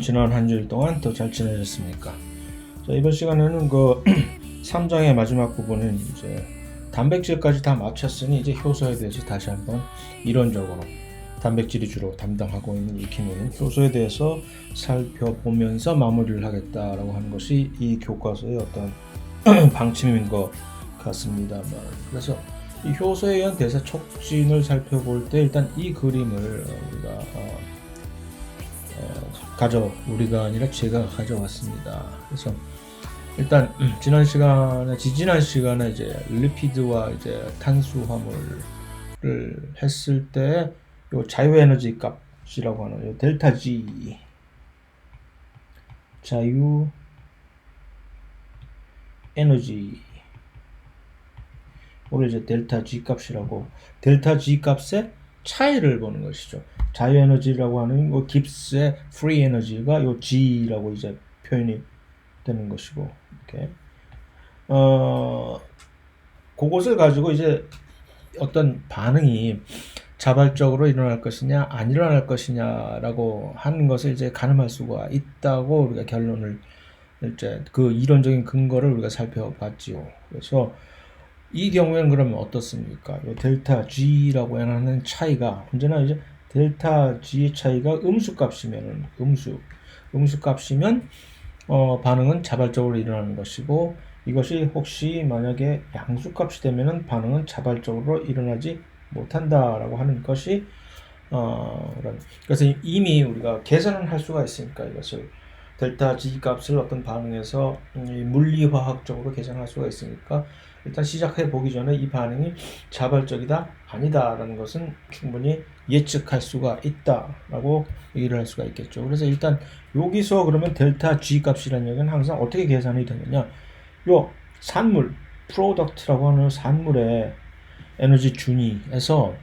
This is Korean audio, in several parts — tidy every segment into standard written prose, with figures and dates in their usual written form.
지난 한 주일 동안 더 잘 지내셨습니까? 자, 이번 시간에는 그 3장의 마지막 부분은 이제 단백질까지 다 마쳤으니 이제 효소에 대해서 다시 한번 이론적으로 단백질이 주로 담당하고 있는 익히는 효소에 대해서 살펴보면서 마무리를 하겠다라고 하는 것이 이 교과서의 어떤 방침인 것 같습니다만, 그래서 이 효소에 의한 대사 촉진을 살펴볼 때 일단 이 그림을 우리가 아니라 제가 가져왔습니다. 그래서 일단 지지난 시간에 이제 리피드와 이제 탄수화물을 했을 때 요 자유에너지 값이라고 하는 요 델타 G, 자유 에너지, 오늘 이제 델타 G 값이라고, 델타 G 값의 차이를 보는 것이죠. 자유 에너지라고 하는 거 깁스의 프리 에너지가 요 G라고 이제 표현이 되는 것이고, 이렇게 그것을 가지고 이제 어떤 반응이 자발적으로 일어날 것이냐 안 일어날 것이냐라고 하는 것을 이제 가늠할 수가 있다고 우리가 결론을 이제 그 이론적인 근거를 우리가 살펴봤지요. 그래서 이 경우에는 그러면 어떻습니까? 요 델타 G라고 하는 차이가 언제나 이제 델타 G의 차이가 음수값이면 음수값이면 반응은 자발적으로 일어나는 것이고, 이것이 혹시 만약에 양수값이 되면은 반응은 자발적으로 일어나지 못한다라고 하는 것이 그래서 이미 우리가 계산을 할 수가 있으니까 이것을 델타 G 값을 어떤 반응에서 물리화학적으로 계산할 수가 있으니까 일단 시작해 보기 전에 이 반응이 자발적이다 아니다라는 것은 충분히 예측할 수가 있다라고 얘기를 할 수가 있겠죠. 그래서 일단 여기서 그러면 델타 G 값이라는 얘기는 항상 어떻게 계산이 되느냐, 요 산물 프로덕트라고 하는 산물의 에너지 준위에서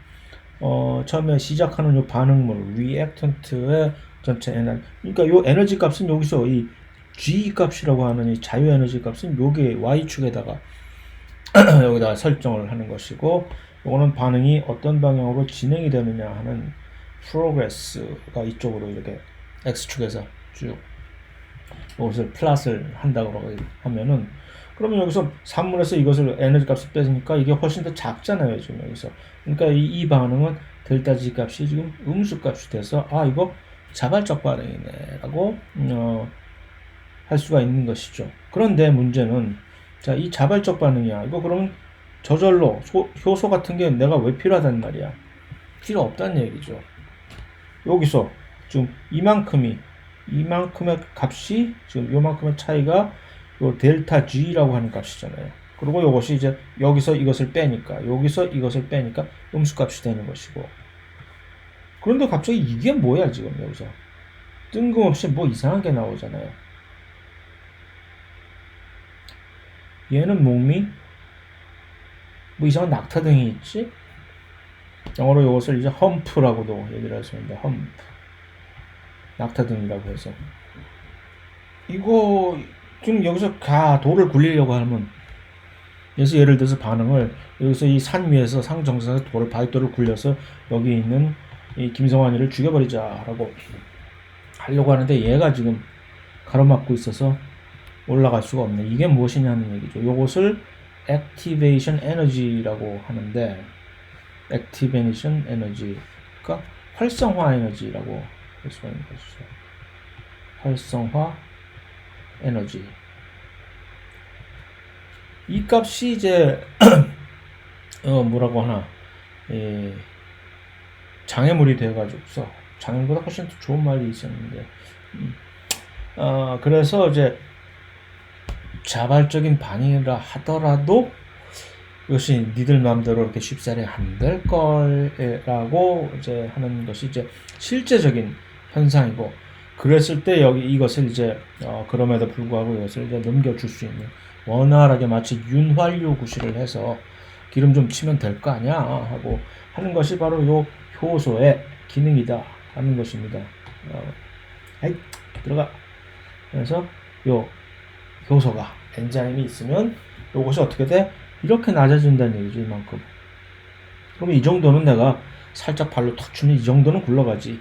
처음에 시작하는 요 반응물 리액턴트의 전체 에너지, 그러니까 요 에너지 값은 여기서 이 G 값이라고 하는 이 자유 에너지 값은 요게 Y축에다가 여기다 설정을 하는 것이고, 요거는 반응이 어떤 방향으로 진행이 되느냐 하는 프로그레스가 이쪽으로 이렇게 X축에서 쭉 이것을 플랫을 한다고 하면은, 그러면 여기서 산물에서 이것을 에너지 값을 빼니까 이게 훨씬 더 작잖아요, 지금 여기서. 그러니까 이 반응은 델타 G 값이 지금 음수 값이 돼서 이거 자발적 반응이네 라고 할 수가 있는 것이죠. 그런데 문제는, 자, 이 자발적 반응이야, 이거 그러면 저절로 효소 같은 게 내가 왜 필요하단 말이야? 필요 없다는 얘기죠. 여기서 지금 이만큼의 값이 지금 요만큼의 차이가 요 델타 G라고 하는 값이잖아요. 그리고 이것이 이제 여기서 이것을 빼니까 음수값이 되는 것이고, 그런데 갑자기 이게 뭐야, 지금 여기서 뜬금없이 뭐 이상한 게 나오잖아요. 얘는 뭐니? 뭐 이상한 낙타등이 있지? 영어로 이것을 이제 험프라고도 얘기를 할 수 있는데, 험프, 낙타등이라고 해서, 이거 지금 여기서 돌을 굴리려고 하면, 그래서 예를 들어서 반응을 여기서 이 산 위에서 상정선에서 바위돌을 굴려서 여기 있는 이 김성환이를 죽여버리자라고 하려고 하는데, 얘가 지금 가로막고 있어서 올라갈 수가 없네. 이게 무엇이냐는 얘기죠. 이것을 액티베이션 에너지라고 하는데, 액티베이션 에너지가 활성화 에너지라고 할 수가 있는 것이죠. 활성화 에너지. 이 값이 이제 뭐라고 하나, 장애물이 돼가지고서, 장애물보다 훨씬 더 좋은 말이 있었는데, 그래서 이제 자발적인 반응이라 하더라도 이것이 니들 마음대로 이렇게 쉽사리 안 될 거라고 이제 하는 것이 이제 실제적인 현상이고, 그랬을 때 이것을 이제 그럼에도 불구하고 이것을 이제 넘겨줄 수 있는, 원활하게 마치 윤활유 구실을 해서 기름 좀 치면 될 거 아니야 하고 하는 것이 바로 요 효소의 기능이다 하는 것입니다. 들어가. 그래서 요 효소가, 엔자임이 있으면 요것이 어떻게 돼? 이렇게 낮아진다는 얘기죠, 이만큼. 그러면 이 정도는 내가 살짝 발로 탁 주면 이 정도는 굴러가지.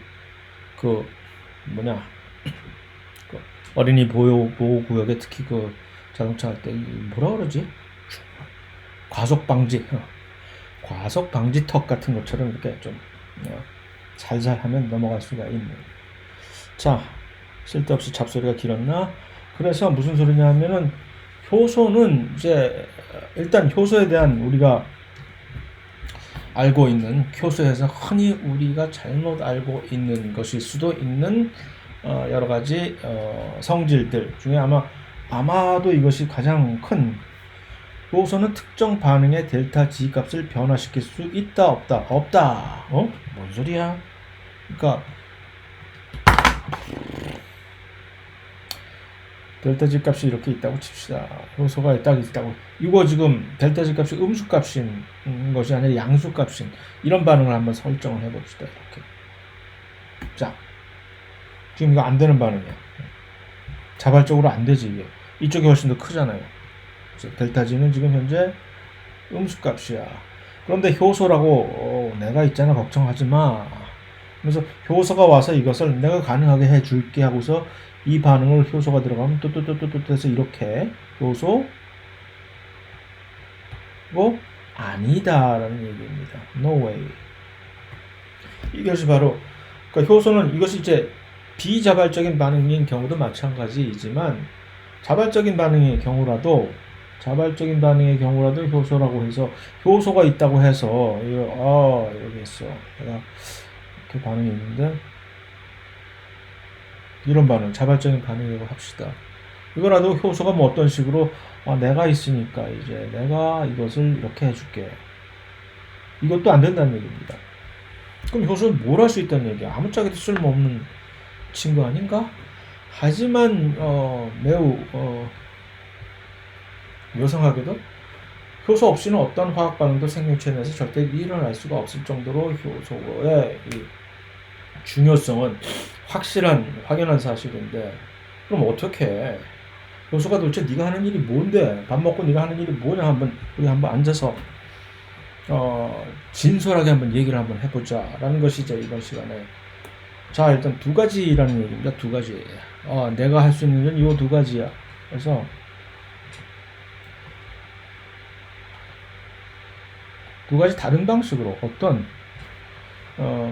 어린이 보호구역에 특히 그 자동차 할 때 뭐라 그러지? 과속 방지, 과속 방지턱 같은 것처럼 이렇게 좀 살살 하면 넘어갈 수가 있는. 자, 쓸데없이 잡소리가 길었나? 그래서 무슨 소리냐 하면은 효소는 이제 일단 효소에 대한 우리가 알고 있는 효소에서 흔히 우리가 잘못 알고 있는 것일 수도 있는 여러 가지 성질들 중에 아마도 이것이 가장 큰 효소는 특정 반응의 델타 G 값을 변화시킬 수 있다 없다 없다 뭔 소리야? 그러니까 델타 G 값이 이렇게 있다고 칩시다. 효소가 딱 있다고. 이거 지금 델타 G 값이 음수 값인 것이 아니라 양수 값인 이런 반응을 한번 설정을 해봅시다. 이렇게. 자, 지금 이거 안 되는 반응이야. 자발적으로 안 되지 이게. 이쪽이 훨씬 더 크잖아요. 델타 G는 지금 현재 음수 값이야. 그런데 효소라고 내가 있잖아 걱정하지 마. 그래서 효소가 와서 이것을 내가 가능하게 해줄게 하고서 이 반응을 효소가 들어가면 또 해서 이렇게 효소 뭐 아니다라는 얘기입니다. No way. 이것이 바로 그러니까 효소는 이것이 이제 비자발적인 반응인 경우도 마찬가지이지만 자발적인 반응의 경우라도 효소라고 해서 효소가 있다고 해서 여기 있어. 내가 이렇게 반응이 있는데 이런 반응, 자발적인 반응이라고 합시다. 이거라도 효소가 뭐 어떤 식으로 내가 있으니까 이제 내가 이것을 이렇게 해줄게. 이것도 안 된다는 얘기입니다. 그럼 효소는 뭘 할 수 있다는 얘기야? 아무짝에도 쓸모없는 친구 아닌가? 하지만 매우 묘상하게도 효소 없이는 어떤 화학 반응도 생명체 내에서 절대 일어날 수가 없을 정도로 효소의 이 중요성은 확연한 사실인데 그럼 어떻게 해? 효소가 도대체 네가 하는 일이 뭔데? 밥 먹고 네가 하는 일이 뭐냐? 우리 한번 앉아서 진솔하게 한번 얘기를 한번 해보자 라는 것이 이제 이번 시간에 자 일단 두 가지라는 얘기입니다. 두 가지. 내가 할 수 있는 일은 이 두 가지야. 그래서 두 가지 다른 방식으로 어떤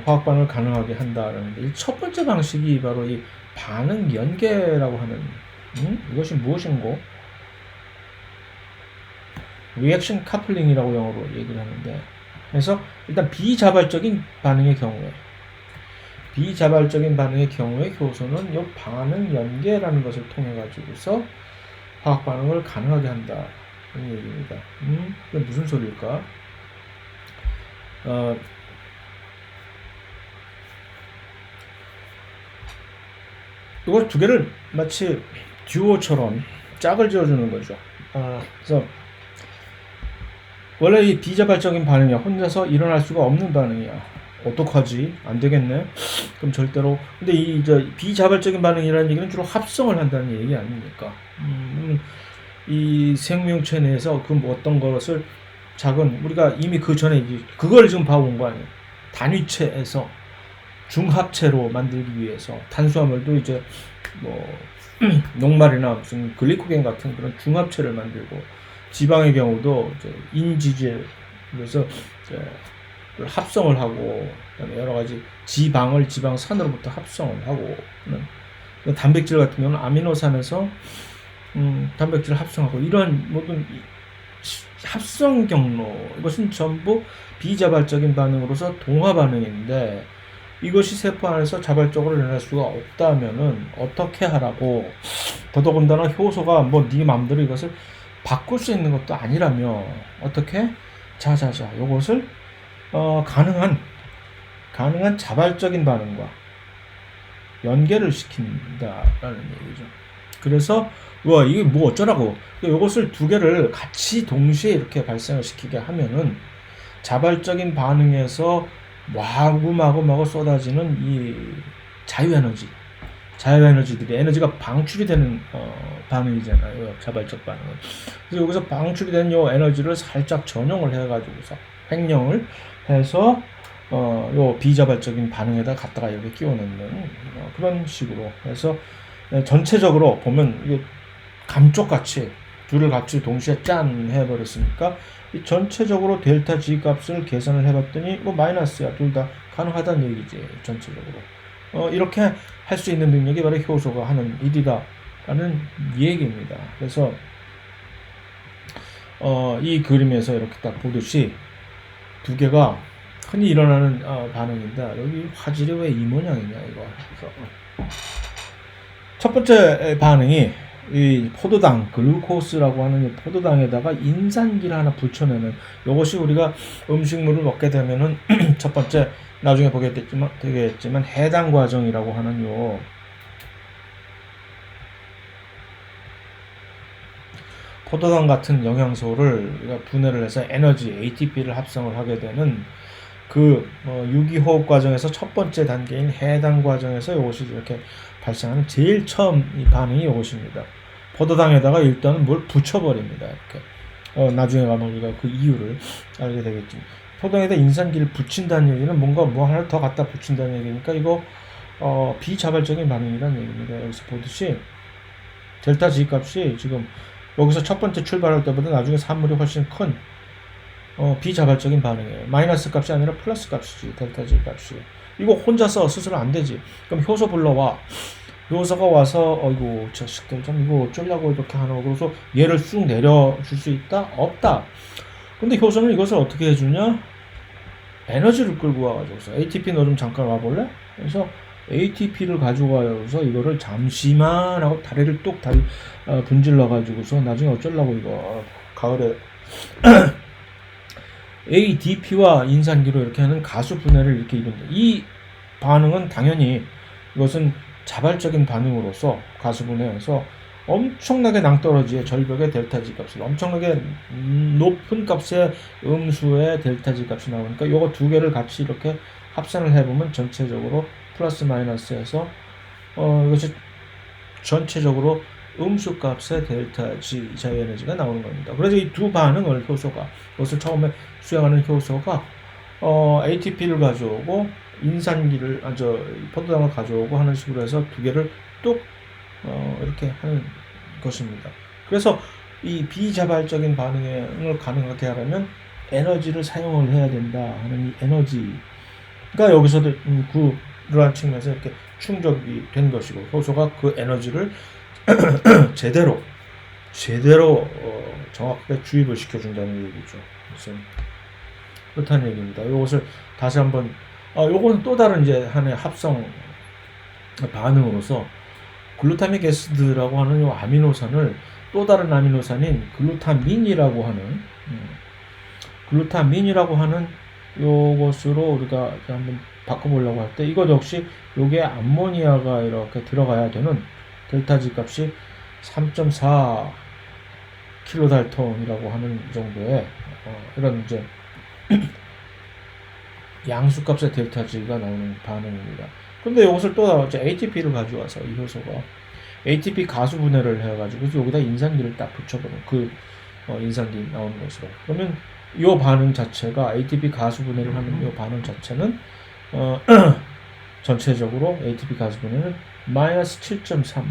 화학 반응을 가능하게 한다라는데 이 첫 번째 방식이 바로 이 반응 연계라고 하는 이것이 무엇인고? 리액션 카플링이라고 영어로 얘기를 하는데 그래서 일단 비자발적인 반응의 경우에 효소는 이 반응 연계라는 것을 통해 가지고서 화학 반응을 가능하게 한다는 얘기입니다. 이게 무슨 소리일까? 이걸 두 개를 마치 듀오처럼 짝을 지어주는 거죠. 그래서 원래 이 비자발적인 반응이야. 혼자서 일어날 수가 없는 반응이야. 어떡하지? 안 되겠네. 그럼 절대로. 근데 이 비자발적인 반응이라는 얘기는 주로 합성을 한다는 얘기 아닙니까? 이 생명체 내에서 그 어떤 것을 우리가 이미 그 전에 그걸 지금 봐온 거 아니에요. 단위체에서 중합체로 만들기 위해서 탄수화물도 이제 뭐 녹말이나 무슨 글리코겐 같은 그런 중합체를 만들고 지방의 경우도 이제 인지질 그래서 이제 합성을 하고 그다음에 여러 가지 지방산으로부터 합성을 하고 단백질 같은 경우는 아미노산에서 단백질을 합성하고 이런 모든 합성 경로 이것은 전부 비자발적인 반응으로서 동화 반응인데 이것이 세포 안에서 자발적으로 일어날 수가 없다면은 어떻게 하라고? 더더군다나 효소가 뭐 네 마음대로 이것을 바꿀 수 있는 것도 아니라며 어떻게? 자자자 이것을 가능한 자발적인 반응과 연계를 시킨다라는 얘기죠. 그래서 이게 뭐 어쩌라고? 이것을 두 개를 같이 동시에 이렇게 발생을 시키게 하면은 자발적인 반응에서 마구마구 쏟아지는 이 자유에너지들이 에너지가 방출이 되는 반응이잖아요. 자발적 반응은. 그래서 여기서 방출이 된 요 에너지를 살짝 전용을 해가지고서 횡령을 해서 요 비자발적인 반응에다 갖다가 이렇게 끼워넣는 그런 식으로 해서 전체적으로 보면 이게 감쪽같이 둘을 같이 동시에 짠 해버렸으니까 이 전체적으로 델타 G 값을 계산을 해봤더니 뭐 마이너스야. 둘 다 가능하다는 얘기지. 전체적으로 이렇게 할 수 있는 능력이 바로 효소가 하는 일이다 라는 얘기입니다. 그래서 이 그림에서 이렇게 딱 보듯이 두 개가 흔히 일어나는 반응인데 여기 화질이 왜 이 모양이냐 이거. 그래서 첫 번째 반응이 이 포도당 글루코스라고 하는 이 포도당에다가 인산기를 하나 붙여내는 이것이 우리가 음식물을 먹게 되면은 첫 번째 나중에 보게 되겠지만 해당 과정이라고 하는 요 포도당 같은 영양소를 우리가 분해를 해서 에너지 ATP를 합성을 하게 되는 그 유기호흡 과정에서 첫 번째 단계인 해당 과정에서 이것이 이렇게 발생하는 제일 처음 이 반응이 이것입니다. 포도당에다가 일단은 뭘 붙여버립니다. 이렇게 나중에 가면 우리가 그 이유를 알게 되겠지. 포도당에다 인산기를 붙인다는 얘기는 뭔가 뭐 하나를 더 갖다 붙인다는 얘기니까 이거 비자발적인 반응이라는 얘기입니다. 여기서 보듯이 델타 G 값이 지금 여기서 첫 번째 출발할 때보다 나중에 산물이 훨씬 큰 비자발적인 반응이에요. 마이너스 값이 아니라 플러스 값이지. 델타 G 값이. 이거 혼자서 스스로 안 되지. 그럼 효소 불러와. 효소가 와서 이거 자식들 좀 이거 어쩌려고 이렇게 하노. 그래서 얘를 쑥 내려줄 수 있다? 없다. 근데 효소는 이것을 어떻게 해주냐? 에너지를 끌고 와가지고서 ATP 너 좀 잠깐 와볼래? 그래서 ATP를 가져와서 이거를 잠시만 하고 다리를 뚝 분질러 가지고서 나중에 어쩌려고 이거 가을에 ADP와 인산기로 이렇게 하는 가수 분해를 이렇게 이룬다. 이 반응은 당연히 이것은 자발적인 반응으로서 가수 분해에서 엄청나게 낭떠러지의 절벽의 델타 G 값을 엄청나게 높은 값의 음수의 델타 G 값이 나오니까 요거 두 개를 같이 이렇게 합산을 해보면 전체적으로 플러스 마이너스에서 이것이 전체적으로 음수 값의 델타 G 자유에너지가 나오는 겁니다. 그래서 이 두 반응을 효소가 이것을 처음에 수행하는 효소가 ATP를 가져오고 인산기를 포도당을 가져오고 하는 식으로 해서 두 개를 뚝 이렇게 하는 것입니다. 그래서 이 비자발적인 반응을 가능하게 하려면 에너지를 사용을 해야 된다 하는 이 에너지가 여기서도 그러한 측면에서 이렇게 충족이 된 것이고 효소가 그 에너지를 제대로 정확하게 주입을 시켜준다는 얘기죠. 그래서 그렇다는 얘기입니다. 이것을 다시 한번 요거는 또 다른 이제 하나의 합성 반응으로서 글루타믹 애시드라고 하는 요 아미노산을 또 다른 아미노산인 글루타민이라고 하는 요것으로 우리가 한번 바꿔보려고 할 때 이것 역시 요게 암모니아가 이렇게 들어가야 되는 델타 G 값이 3.4 킬로달톤이라고 하는 정도의 이런 이제 양수값의 델타 G가 나오는 반응입니다. 근데 이것을 또 ATP를 가져와서 이 효소가 ATP 가수 분해를 해가지고 여기다 인산기를 딱 붙여보는 그 인산기 나오는 것으로. 그러면 이 반응 자체가 ATP 가수 분해를 하는 이 반응 자체는 전체적으로 ATP 가수 분해는 마이너스 7.3.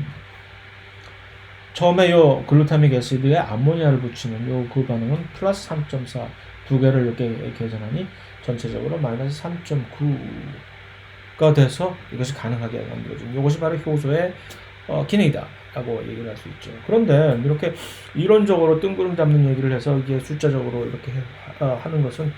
처음에 요 글루타믹 애시드에 암모니아를 붙이는 그 반응은 플러스 3.4. 두 개를 이렇게 계산하니 전체적으로 마이너스 3.9가 돼서 이것이 가능하게 만들어진 이것이 바로 효소의 기능이다 라고 얘기를 할 수 있죠. 그런데 이렇게 이론적으로 뜬구름 잡는 얘기를 해서 이게 숫자적으로 이렇게 하는 것은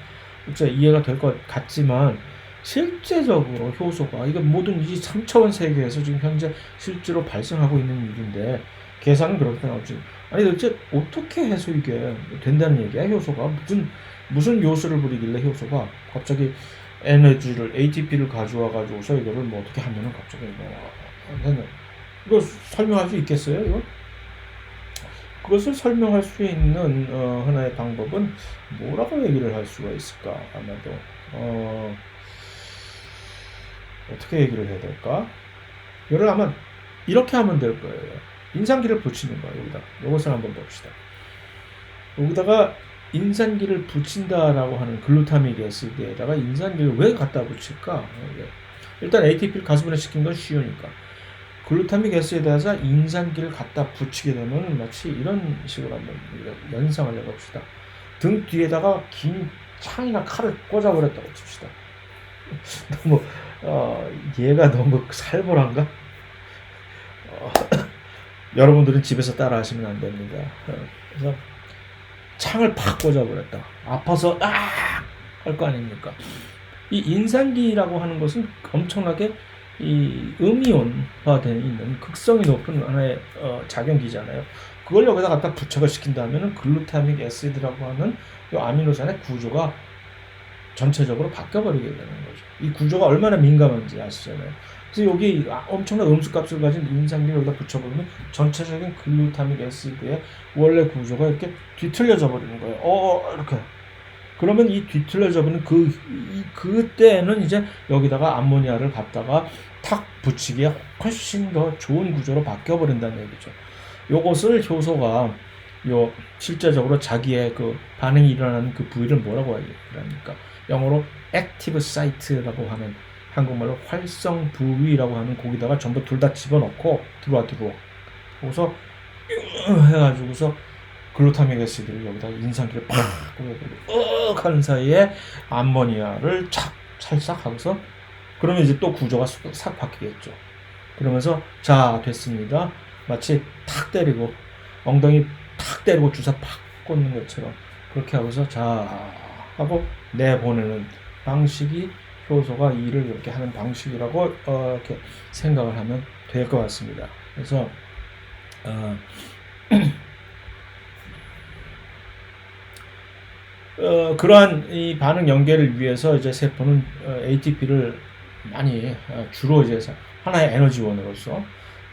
이해가 될 것 같지만 실제적으로 효소가 이거 모든 이 3차원 세계에서 지금 현재 실제로 발생하고 있는 일인데 계산은 그렇게 나오지. 아니 도대체 어떻게 해서 이게 된다는 얘기야? 효소가 무슨 요소를 부리길래 효소가 갑자기 에너지를 ATP를 가져와 가지고서 이거를 뭐 어떻게 하면은 갑자기 이거 설명할 수 있겠어요? 이거? 그것을 설명할 수 있는 하나의 방법은 뭐라고 얘기를 할 수가 있을까? 아마도 어떻게 얘기를 해야 될까? 이걸 아마 이렇게 하면 될 거예요. 인산기를 붙이는 거예요. 여기다. 이것을 한번 봅시다. 여기다가 인산기를 붙인다라고 하는 글루타믹 애시드에다가 인산기를 왜 갖다 붙일까? 일단 ATP를 가수분해 시킨 건 쉬우니까. 글루타믹 애시드에다 인산기를 갖다 붙이게 되면 마치 이런 식으로 한번 연상을 해봅시다. 등 뒤에다가 긴 창이나 칼을 꽂아버렸다고 칩시다. 너무 얘가 너무 살벌한가? 여러분들은 집에서 따라하시면 안 됩니다. 그래서 창을 팍 꽂아버렸다. 아파서 할 거 아닙니까? 이 인산기라고 하는 것은 엄청나게 이 음이온화되어 있는 극성이 높은 하나의 작용기잖아요. 그걸 여기다 갖다 부착을 시킨다면 글루타믹 애시드라고 하는 이 아미노산의 구조가 전체적으로 바뀌어버리게 되는 거죠. 이 구조가 얼마나 민감한지 아시잖아요. 그래서 여기 엄청난 음수값을 가진 인산기를 여기다 붙여버리면 전체적인 글루타믹 애시드의 원래 구조가 이렇게 뒤틀려져 버리는 거예요. 이렇게. 그러면 이 뒤틀려져 버리는 그때는 이제 여기다가 암모니아를 갖다가 탁 붙이기에 훨씬 더 좋은 구조로 바뀌어버린다는 얘기죠. 요것을 효소가 실제적으로 자기의 그 반응이 일어나는 그 부위를 뭐라고 합니까? 영어로 액티브 사이트라고 하는, 한국말로 활성 부위라고 하는, 거기다가 전부 둘 다 집어넣고 들어와 그래서 해가지고서 글루타믹 애시드를 여기다 인산기를 팍 뿌려버리고 하는 사이에 암모니아를 찰싹 하고서, 그러면 이제 또 구조가 싹 바뀌겠죠. 그러면서 자 됐습니다. 마치 탁 때리고 엉덩이 탁 때리고 주사 팍 꽂는 것처럼 그렇게 하고서 자 하고 내보내는 방식이 효소가 일을 그렇게 하는 방식이라고 이렇게 생각을 하면 될 것 같습니다. 그래서 그러한 이 반응 연계를 위해서 이제 세포는 ATP를 많이 주로 이제 하나의 에너지원으로서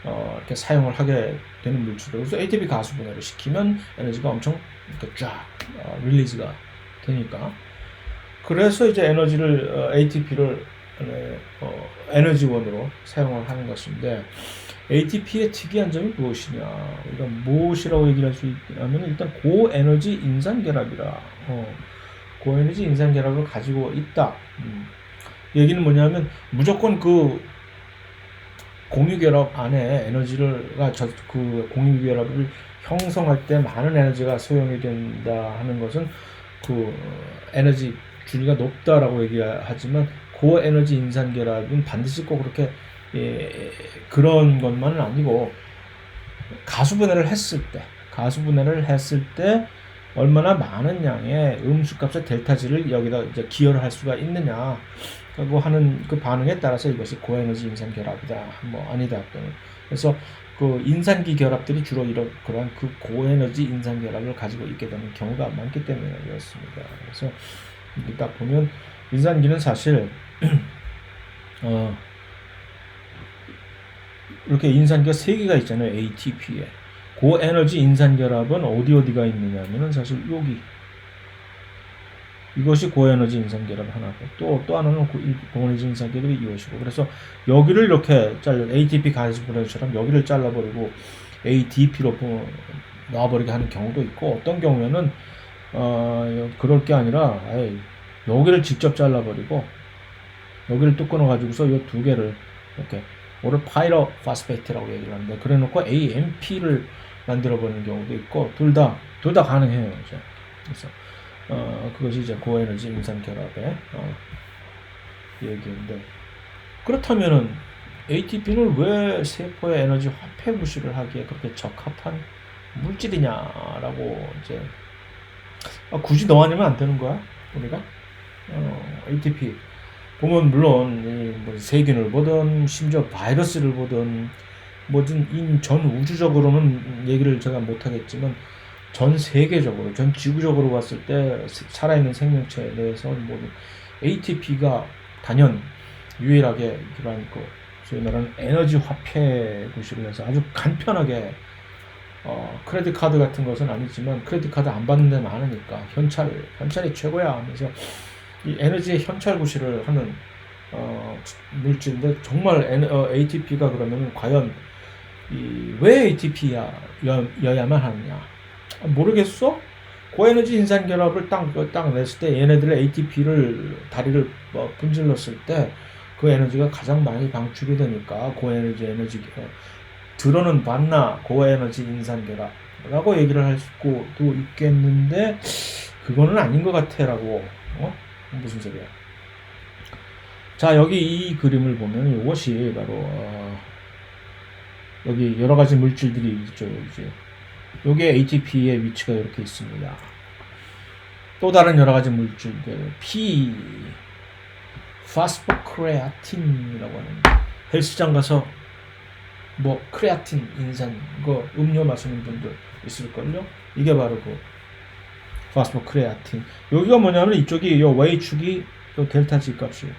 이렇게 사용을 하게 되는 물질이고, 그래서 ATP 가수 분해를 시키면 에너지가 엄청 이렇게 쫙 릴리즈가 되니까, 그래서 이제 ATP를 에너지원으로 사용을 하는 것인데, ATP의 특이한 점이 무엇이냐? 우리가 무엇이라고 얘기를 할 수 있냐면 일단 고에너지 인산결합이라. 고에너지 인산결합을 가지고 있다. 얘기는 뭐냐면 무조건 그 공유결합 안에 그 공유결합을 형성할 때 많은 에너지가 소용이 된다 하는 것은 그 에너지 준위가 높다라고 얘기하지만, 고에너지 인산결합은 반드시 꼭 그렇게 그런 것만은 아니고, 가수분해를 했을 때 얼마나 많은 양의 음수값의 델타지를 여기다 이제 기여를 할 수가 있느냐 라고 하는 그 반응에 따라서 이것이 고에너지 인산 결합이다, 아니다 또는. 그래서 그 인산기 결합들이 주로 그런 그 고에너지 인산 결합을 가지고 있게 되는 경우가 많기 때문에 그렇습니다. 그래서 딱 보면 인산기는 사실 이렇게 인산기가 3개가 있잖아요. ATP에. 고에너지 인산결합은 어디가 있느냐면은 사실 여기. 이것이 고에너지 인산결합 하나고, 또 하나는 고에너지 인산결합이 이것이고, 그래서 여기를 이렇게 ATP 가이즈브레처럼 여기를 잘라버리고 ADP로 놔버리게 하는 경우도 있고, 어떤 경우에는 그럴 게 아니라 여기를 직접 잘라버리고 여기를 뚝 끊어가지고서 이 두 개를 이렇게 오를 파이로파스페이트라고 얘기를 하는데, 그래 놓고 AMP를 만들어버리는 경우도 있고, 둘 다 가능해요. 이제. 그래서 그것이 이제 고에너지 인산 결합의 얘기인데, 그렇다면은 ATP는 왜 세포의 에너지 화폐 구실을 하기에 그렇게 적합한 물질이냐라고 이제 굳이 넣어내면 안 되는 거야 우리가? ATP 보면 물론 뭐 세균을 보든 심지어 바이러스를 보든 뭐든 전 우주적으로는 얘기를 제가 못하겠지만, 전 세계적으로, 전 지구적으로 봤을 때 살아있는 생명체에 대해서 모든 ATP가 단연 유일하게 그런 소위 말하는 에너지 화폐 구실을 해서 아주 간편하게 크레딧 카드 같은 것은 아니지만 크레딧 카드 안 받는 데 많으니까 현찰이 최고야 하면서 이 에너지의 현찰 구실을 하는 물질인데, 정말 ATP가 그러면 과연 왜 ATP여야만 하느냐? 모르겠어? 고에너지 인산결합을 딱 냈을 때 얘네들의 ATP를 다리를 분질렀을 때 그 에너지가 가장 많이 방출이 되니까 고에너지 들어는 봤나 고에너지 인산결합 라고 얘기를 할 수도 있겠는데 그거는 아닌 것 같아 라고 무슨 소리야. 자, 여기 이 그림을 보면 이것이 바로 여기 여러 가지 물질들이 있죠. 이제 요게 ATP의 위치가 이렇게 있습니다. 또 다른 여러 가지 물질들 P 파스포크레아틴이라고 하는 헬스장 가서 뭐 크레아틴 인산 그거 음료 마시는 분들 있을걸요. 이게 바로 그 파스포크레아틴. 여기가 뭐냐면 이쪽이 요 Y축이 요 델타 G 값이에요.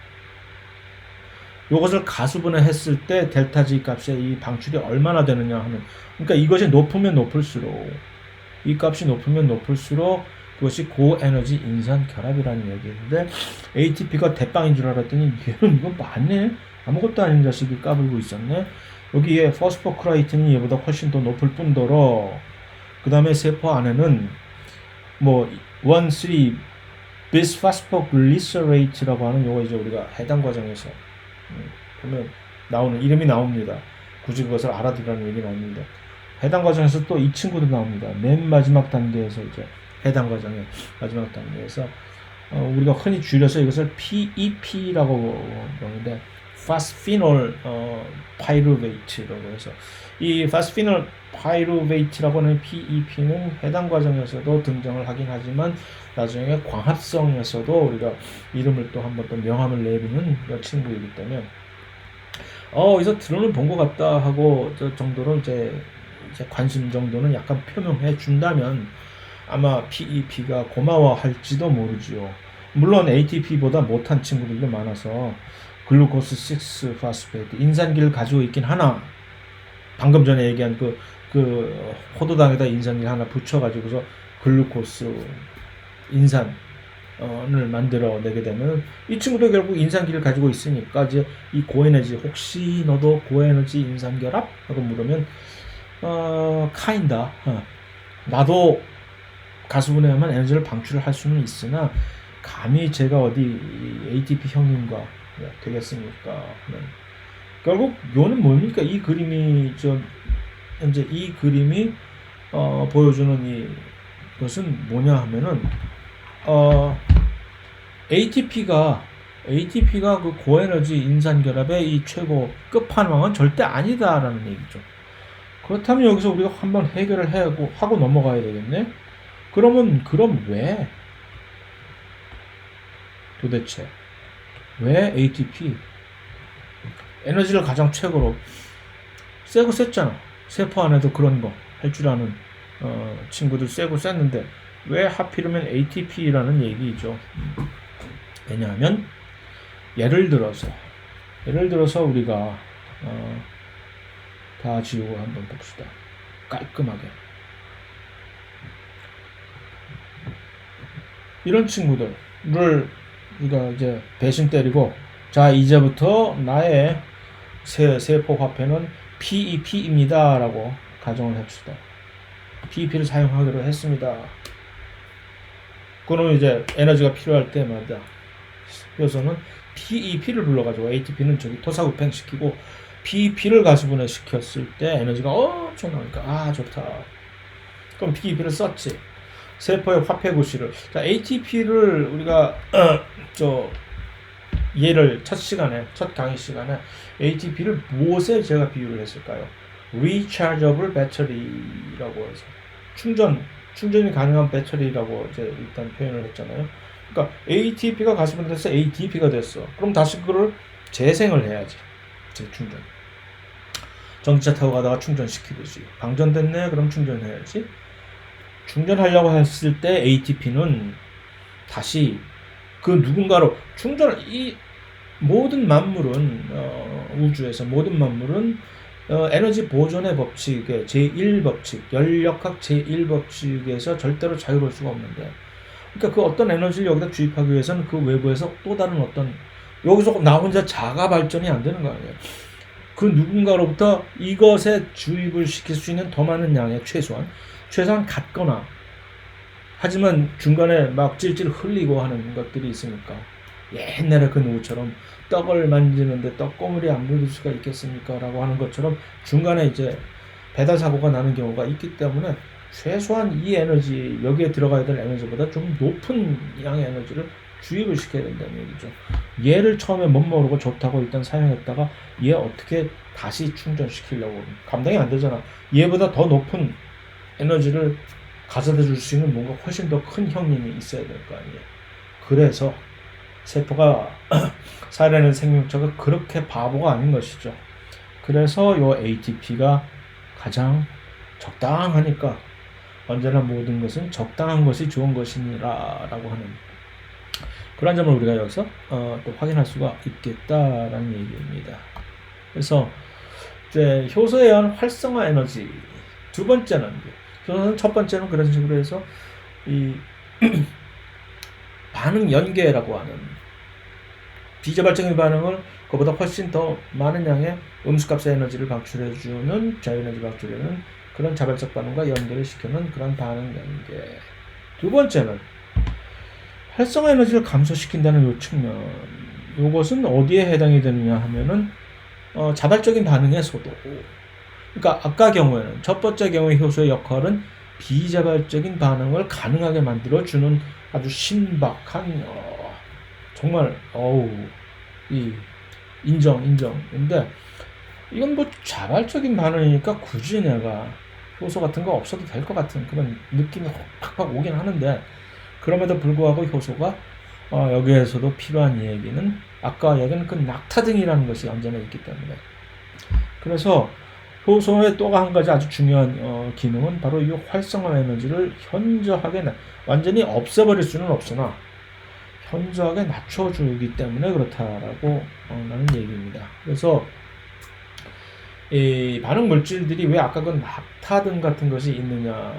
요것을 가수분해 했을 때 델타 G 값의 이 방출이 얼마나 되느냐 하는, 그러니까 이것이 높으면 높을수록, 이 값이 높으면 높을수록 그것이 고에너지 인산 결합이라는 얘기인데, ATP가 대빵인 줄 알았더니 얘는 이거 맞네? 아무것도 아닌 자식이 까불고 있었네. 여기에 포스포크라이틴이 얘보다 훨씬 더 높을 뿐더러 그 다음에 세포 안에는 뭐 1,3 비스파스포글리서레이트라고 하는 요거 이제 우리가 해당 과정에서 보면 나오는 이름이 나옵니다. 굳이 그것을 알아두라는 얘기는 아닙니다. 해당 과정에서 또 이 친구도 나옵니다. 맨 마지막 단계에서 이제 해당 과정의 마지막 단계에서 우리가 흔히 줄여서 이것을 PEP라고 부르는데 파스피놀 파이루베이트라고 해서 이 파스피놀 파이루베이트라고 하는 PEP는 해당 과정에서도 등장을 하긴 하지만 나중에 광합성에서도 우리가 이름을 또 한번 또 명함을 내리는 친구이기 때문에 어디서 들어는 본 것 같다 하고 저 정도로 이제 관심 정도는 약간 표명해 준다면 아마 PEP가 고마워할지도 모르지요. 물론 ATP보다 못한 친구들도 많아서 글루코스 6파스페이트 인산기를 가지고 있긴 하나, 방금 전에 얘기한 그 포도당에다 인산기를 하나 붙여가지고서 글루코스 인산을 만들어내게 되면 이 친구도 결국 인산기를 가지고 있으니까 이제 이 고에너지, 혹시 너도 고에너지 인산결합? 하고 물으면 카인다. 나도 가수분해하면 에너지를 방출을 할 수는 있으나 감히 제가 어디 ATP 형님과 되겠습니까? 결국 요는 뭡니까? 이 그림이 현재 이 그림이 보여주는 이것은 뭐냐 하면은 ATP가 그 고에너지 인산결합의 이 최고 끝판왕은 절대 아니다라는 얘기죠. 그렇다면 여기서 우리가 한번 해결을 하고 넘어가야 되겠네. 그럼 왜 도대체 왜 ATP 에너지를 가장 최고로 세고 셌잖아. 세포 안에도 그런 거 할 줄 아는 친구들 세고 셌는데 왜 하필이면 ATP라는 얘기죠. 왜냐하면 예를 들어서 우리가 다 지우고 한번 봅시다. 깔끔하게. 이런 친구들을 우리가 이제 배신 때리고, 자 이제부터 나의 세포 화폐는 PEP입니다 라고 가정을 합시다. PEP를 사용하기로 했습니다. 그러면 이제 에너지가 필요할 때마다 여기서는 PEP를 불러가지고 ATP는 저기 토사구팽시키고 PEP를 가수분해 시켰을 때 에너지가 엄청 나오니까 좋다. 그럼 PEP를 썼지. 세포의 화폐 구실을. 자, ATP를 우리가 얘를 첫 강의 시간에 ATP를 무엇에 제가 비유를 했을까요? Rechargeable Battery라고 해서 충전이 가능한 배터리라고 이제 일단 표현을 했잖아요. 그러니까 ATP가 가수분해돼서 ADP가 됐어. 그럼 다시 그거를 재생을 해야지. 재충전. 전기차 타고 가다가 충전시키듯이. 방전됐네? 그럼 충전해야지. 충전하려고 했을 때 ATP는 다시 그 누군가로 이 모든 만물은 우주에서 모든 만물은 에너지 보존의 법칙의 제1법칙, 연력학 제1법칙에서 절대로 자유로울 수가 없는데, 그러니까 그 어떤 에너지를 여기다 주입하기 위해서는 그 외부에서 또 다른 어떤, 여기서 나 혼자 자가 발전이 안 되는 거 아니에요. 그 누군가로부터 이것에 주입을 시킬 수 있는 더 많은 양의 최소한 같거나, 하지만 중간에 막 찔찔 흘리고 하는 것들이 있으니까 옛날에 그 누구처럼 떡을 만지는데 떡고물이 안 묻을 수가 있겠습니까? 라고 하는 것처럼 중간에 이제 배달 사고가 나는 경우가 있기 때문에 최소한 이 에너지, 여기에 들어가야 될 에너지보다 좀 높은 양의 에너지를 주입을 시켜야 된다는 얘기죠. 얘를 처음에 못 모르고 좋다고 일단 사용했다가 얘 어떻게 다시 충전시키려고 감당이 안 되잖아. 얘보다 더 높은 에너지를 가져다 줄 수 있는 뭔가 훨씬 더 큰 형님이 있어야 될 거 아니에요. 그래서 세포가 살아있는 생명체가 그렇게 바보가 아닌 것이죠. 그래서 요 ATP가 가장 적당하니까 언제나 모든 것은 적당한 것이 좋은 것이니라 라고 하는 그런 점을 우리가 여기서 또 확인할 수가 있겠다라는 얘기입니다. 그래서 이제 효소에 의한 활성화 에너지 두 번째는 효소는 첫 번째는 그런 식으로 해서 이 반응 연계라고 하는 비자발적인 반응을 그보다 훨씬 더 많은 양의 음수값의 에너지를 방출해주는 자유에너지 방출해주는 그런 자발적 반응과 연계를 시키는 그런 반응 연계. 두 번째는 활성화 에너지를 감소시킨다는 요 측면. 요것은 어디에 해당이 되느냐 하면은 자발적인 반응의 소도. 그러니까 아까 경우에는 첫 번째 경우의 효소의 역할은 비자발적인 반응을 가능하게 만들어주는 아주 신박한 정말 이 인정인데 이건 뭐 자발적인 반응이니까 굳이 내가 효소 같은 거 없어도 될 것 같은 그런 느낌이 팍팍 오긴 하는데 그럼에도 불구하고 효소가 여기에서도 필요한 얘기는 아까 얘기는 그 낙타등이라는 것이 언제나 있기 때문에 그래서 효소의 또 한 가지 아주 중요한 기능은 바로 이 활성화 에너지를 현저하게 완전히 없애버릴 수는 없으나 현저하게 낮춰주기 때문에 그렇다라고 하는 얘기입니다. 그래서 이 반응 물질들이 왜 아까 그 낙타등 같은 것이 있느냐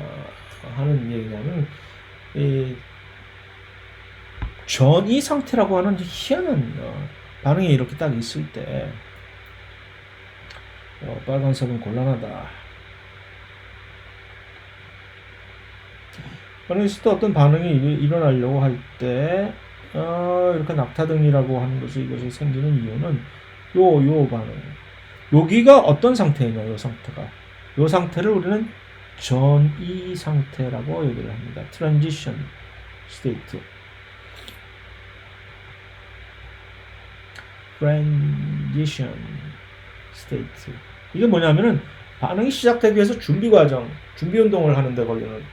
하는 얘기냐면 이 전이 상태라고 하는 희한한 반응이 이렇게 딱 있을 때 빨간색은 곤란하다. 그래서 또 어떤 반응이 일어나려고 할 때 이렇게 낙타등이라고 하는 이것이 생기는 이유는 요 반응. 여기가 어떤 상태이냐, 요 상태가. 요 상태를 우리는 전이 상태라고 얘기를 합니다. Transition state. Transition state. 이게 뭐냐면은 반응이 시작되기 위해서 준비 과정, 준비 운동을 하는데 걸리는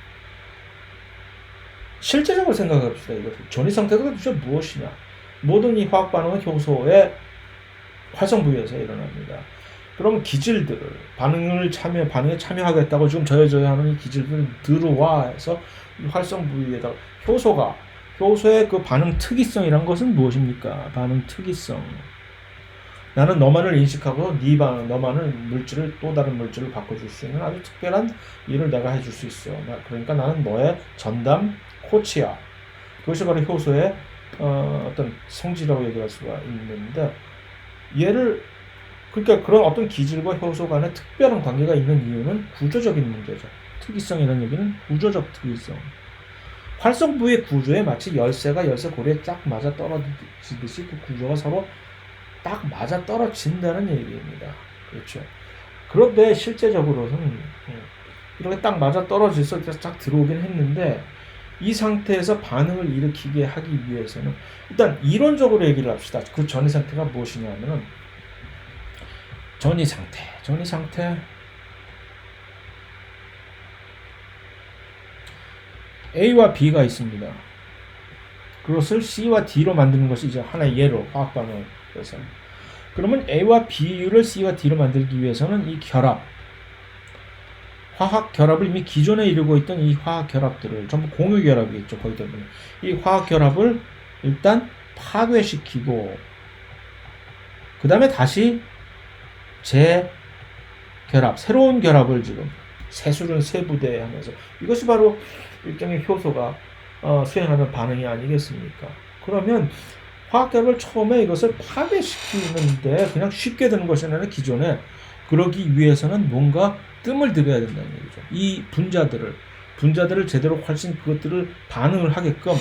실제적으로 생각해봅시다. 이것을 전이 상태가 도대체 무엇이냐? 모든 이 화학 반응은 효소의 활성 부위에서 일어납니다. 그럼 기질들을 반응에 참여하겠다고 지금 저여져야 하는 이 기질들을 들어와 해서 활성 부위에다가 효소의 그 반응 특이성이란 것은 무엇입니까? 반응 특이성. 나는 너만을 인식하고 너만은 물질을 또 다른 물질을 바꿔줄 수 있는 아주 특별한 일을 내가 해줄 수 있어. 그러니까 나는 너의 전담 코치야. 그것이 바로 효소의 어떤 성질이라고 얘기할 수가 있는데 그러니까 그런 어떤 기질과 효소 간의 특별한 관계가 있는 이유는 구조적인 문제죠. 특이성이라는 얘기는 구조적 특이성. 활성 부의 구조에 마치 열쇠가 열쇠 고리에 딱 맞아 떨어지듯이 그 구조가 서로 딱 맞아 떨어진다는 얘기입니다. 그렇죠. 그런데 실제적으로는 이렇게 딱 맞아 떨어져서 딱 들어오긴 했는데 이 상태에서 반응을 일으키게 하기 위해서는 일단 이론적으로 얘기를 합시다. 그 전이 상태가 무엇이냐면은 전이 상태 A와 B가 있습니다. 그것을 C와 D로 만드는 것이 이제 하나의 예로 화학 반응에서 그러면 A와 B를 C와 D로 만들기 위해서는 이 화학 결합을 이미 기존에 이루고 있던 이 화학 결합들을 전부 공유 결합이겠죠. 거기 때문에 이 화학 결합을 일단 파괴시키고 그 다음에 다시 재결합, 새로운 결합을 지금 세술은 세부대 하면서 이것이 바로 일종의 효소가 수행하는 반응이 아니겠습니까? 그러면 화학결합을 처음에 이것을 파괴시키는데 그냥 쉽게 되는 것이 아니라 기존에 그러기 위해서는 뭔가 뜸을 들여야 된다는 얘기죠. 이 분자들을 제대로 훨씬 그것들을 반응을 하게끔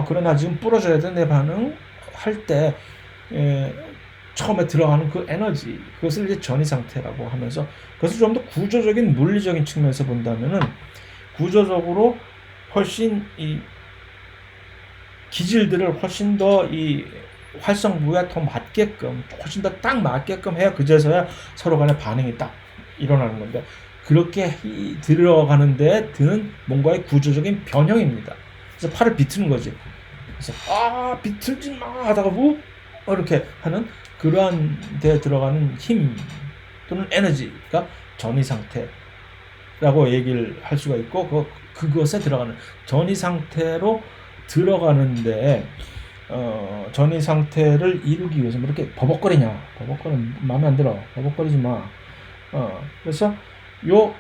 그래 나 지금 부러져야 돼 내 반응 할 때 처음에 들어가는 그 에너지, 그것을 이제 전이 상태라고 하면서, 그것을 좀 더 구조적인 물리적인 측면에서 본다면은 구조적으로 훨씬 이 기질들을 훨씬 더 이 활성부에 더 맞게끔, 훨씬 더 딱 맞게끔 해야 그제서야 서로 간의 반응이 딱 일어나는 건데, 그렇게 들어가는 데 드는 뭔가의 구조적인 변형입니다. 그래서 팔을 비트는 거지. 그래서 비틀지 마 하다가 이렇게 하는 그러한 데 들어가는 힘 또는 에너지가 전이 상태라고 얘기를 할 수가 있고, 그것에 들어가는 전이 상태로 들어가는데, 전이 상태를 이루기 위해서 뭐 이렇게 버벅거리냐, 버벅거리면 마음에 안 들어, 버벅거리지 마. 그래서 요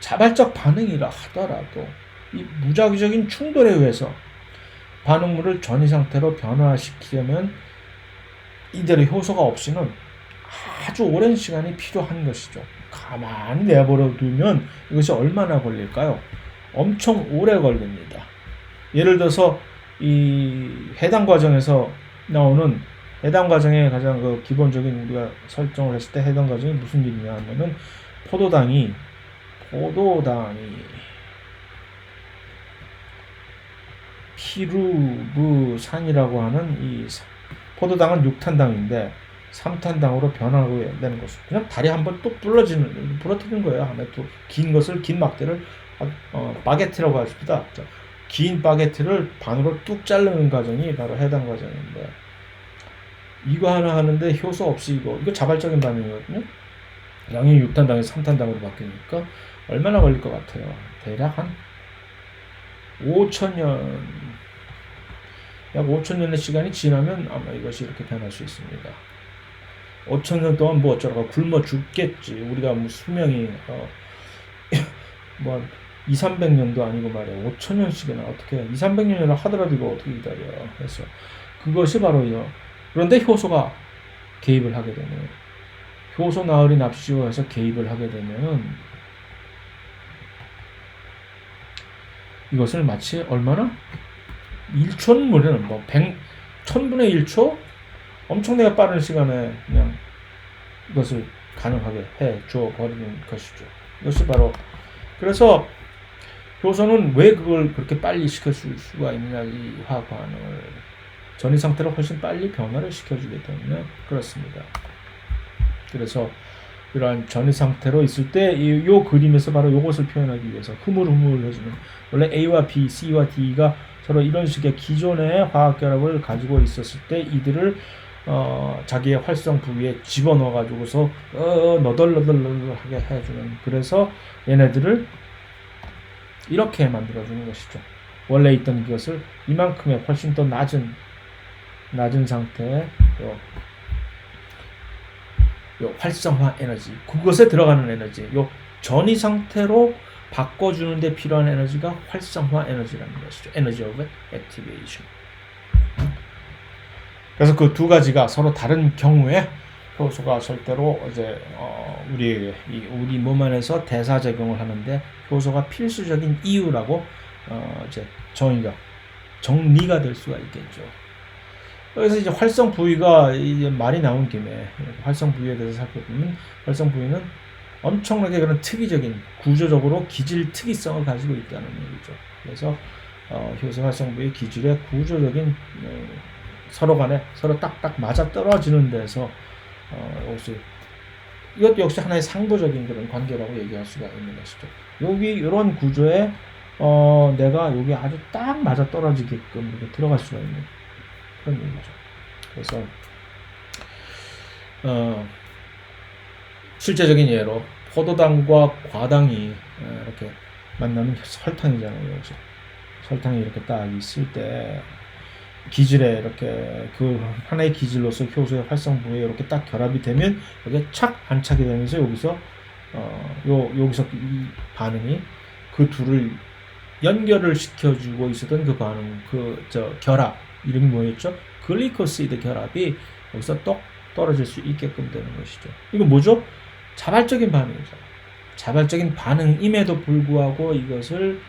자발적 반응이라 하더라도 이 무작위적인 충돌에 의해서 반응물을 전이 상태로 변화시키려면 이대로 효소가 없이는 아주 오랜 시간이 필요한 것이죠. 가만히 내버려 두면 이것이 얼마나 걸릴까요? 엄청 오래 걸립니다. 예를 들어서 이 해당 과정에서 나오는, 해당 과정의 가장 그 기본적인 우리가 설정을 했을 때 해당 과정이 무슨 일이냐 하면은 포도당이 피루브산이라고 하는 이 포도당은 6탄당인데 3탄당으로 변하게 되는 것을 그냥 다리 한번 또 부러뜨리는 거예요. 하나 또 긴 막대를 바게트라고 하십니다. 긴 바게트를 반으로 뚝 자르는 과정이 바로 해당 과정인데, 이거 하나 하는데 효소 없이 이거 자발적인 반응이거든요. 양이 6탄당에서 3탄당으로 바뀌니까 얼마나 걸릴 것 같아요? 대략 한 5천년, 약 5천년의 시간이 지나면 아마 이것이 이렇게 변할 수 있습니다. 5천년 동안 뭐 어쩌라고 굶어 죽겠지. 우리가 뭐 수명이 뭐 200~300년도 아니고 말이야. 5천년씩이나 어떻게 200~300년이나 하더라도 이거 어떻게 기다려. 그래서 그것이 바로 그런데 효소가 개입을 하게 되면, 효소 나을이 납시오해서 개입을 하게 되면 이것을 마치 얼마나 1초는 뭐 1000분의 1초 엄청나게 빠른 시간에 그냥 이것을 가능하게 해 줘 버리는 것이죠. 이것이 바로, 그래서 효소는 왜 그걸 그렇게 빨리 시켜줄 수가 있느냐, 이 화학 반응을 전이 상태로 훨씬 빨리 변화를 시켜주기 때문에 그렇습니다. 그래서 이러한 전이 상태로 있을 때 이 그림에서 바로 이것을 표현하기 위해서 흐물흐물해지는, 원래 A와 B, C와 D가 서로 이런 식의 기존의 화학 결합을 가지고 있었을 때 이들을 자기의 활성 부위에 집어넣어 가지고서 너덜너덜하게 해주는, 그래서 얘네들을 이렇게 만들어주는 것이죠. 원래 있던 것을 이만큼의 훨씬 더 낮은 상태의 요 활성화 에너지, 그것에 들어가는 에너지, 요 전이 상태로 바꿔주는 데 필요한 에너지가 활성화 에너지라는 것이죠. 에너지 오브 액티베이션. 그래서 그 두 가지가 서로 다른 경우에 효소가 절대로 이제 우리 몸 안에서 대사 작용을 하는데 효소가 필수적인 이유라고 이제 정리가 될 수가 있겠죠. 그래서 이제 활성 부위가 이제 말이 나온 김에 활성 부위에 대해서 살펴보면, 활성 부위는 엄청나게 그런 특이적인 구조적으로 기질 특이성을 가지고 있다는 얘기죠. 그래서 효소 활성 부위 기질의 구조적인 서로 딱딱 맞아 떨어지는 데서 이것 역시 하나의 상도적인 그런 관계라고 얘기할 수가 있는 것이죠. 여기 이런 구조에 내가 여기 아주 딱 맞아 떨어지게끔 이렇게 들어갈 수가 있는 그런 얘기죠. 그래서 실제적인 예로 포도당과 과당이 이렇게 만나면 설탕이잖아요. 그렇죠? 설탕이 이렇게 딱 있을 때 기질에 이렇게 그 하나의 기질로서 효소의 활성 부위에 이렇게 딱 결합이 되면 이게 착 안착이 되면서 여기서 이 반응이 그 둘을 연결을 시켜주고 있었던 그 반응, 결합 이름이 뭐였죠? 글리코시드 결합이 여기서 똑 떨어질 수 있게끔 되는 것이죠. 이거 뭐죠? 자발적인 반응이죠. 자발적인 반응임에도 불구하고 이것을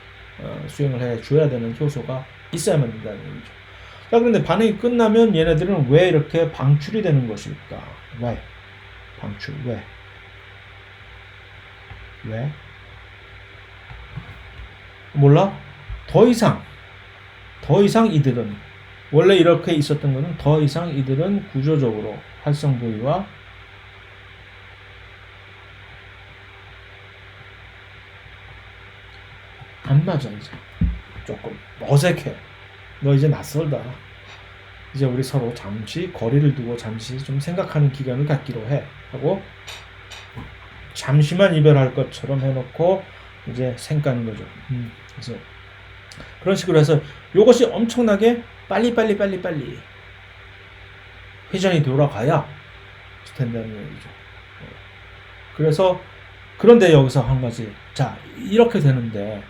수행을 해 줘야 되는 효소가 있어야만 된다는 얘기죠. 자, 그런데 반응이 끝나면 얘네들은 왜 이렇게 방출이 되는 것일까? 왜? 방출, 왜? 왜? 몰라? 더 이상 이들은 원래 이렇게 있었던 것은 더 이상 이들은 구조적으로 활성 부위와 안 맞아. 이제 조금 어색해. 너 이제 낯설다. 이제 우리 서로 잠시 거리를 두고 잠시 좀 생각하는 기간을 갖기로 해 하고 잠시만 이별할 것처럼 해놓고 이제 생까는 거죠. 그래서 그런 식으로 해서 이것이 엄청나게 빨리 회전이 돌아가야 된다는 얘기죠. 그래서 그런데 여기서 한 가지, 자 이렇게 되는데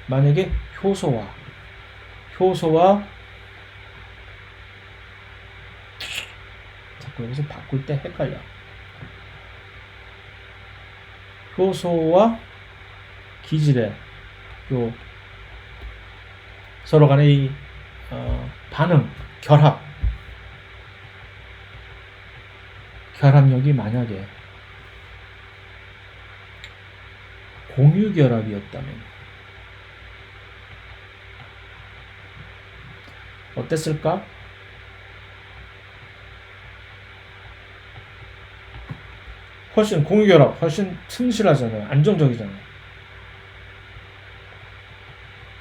만약에 효소와 자꾸 여기서 바꿀 때 헷갈려. 효소와 기질의 요 서로 간의 이 반응, 결합력이 만약에 공유결합이었다면 어땠을까? 공유결합 훨씬 튼실하잖아요. 안정적이잖아요.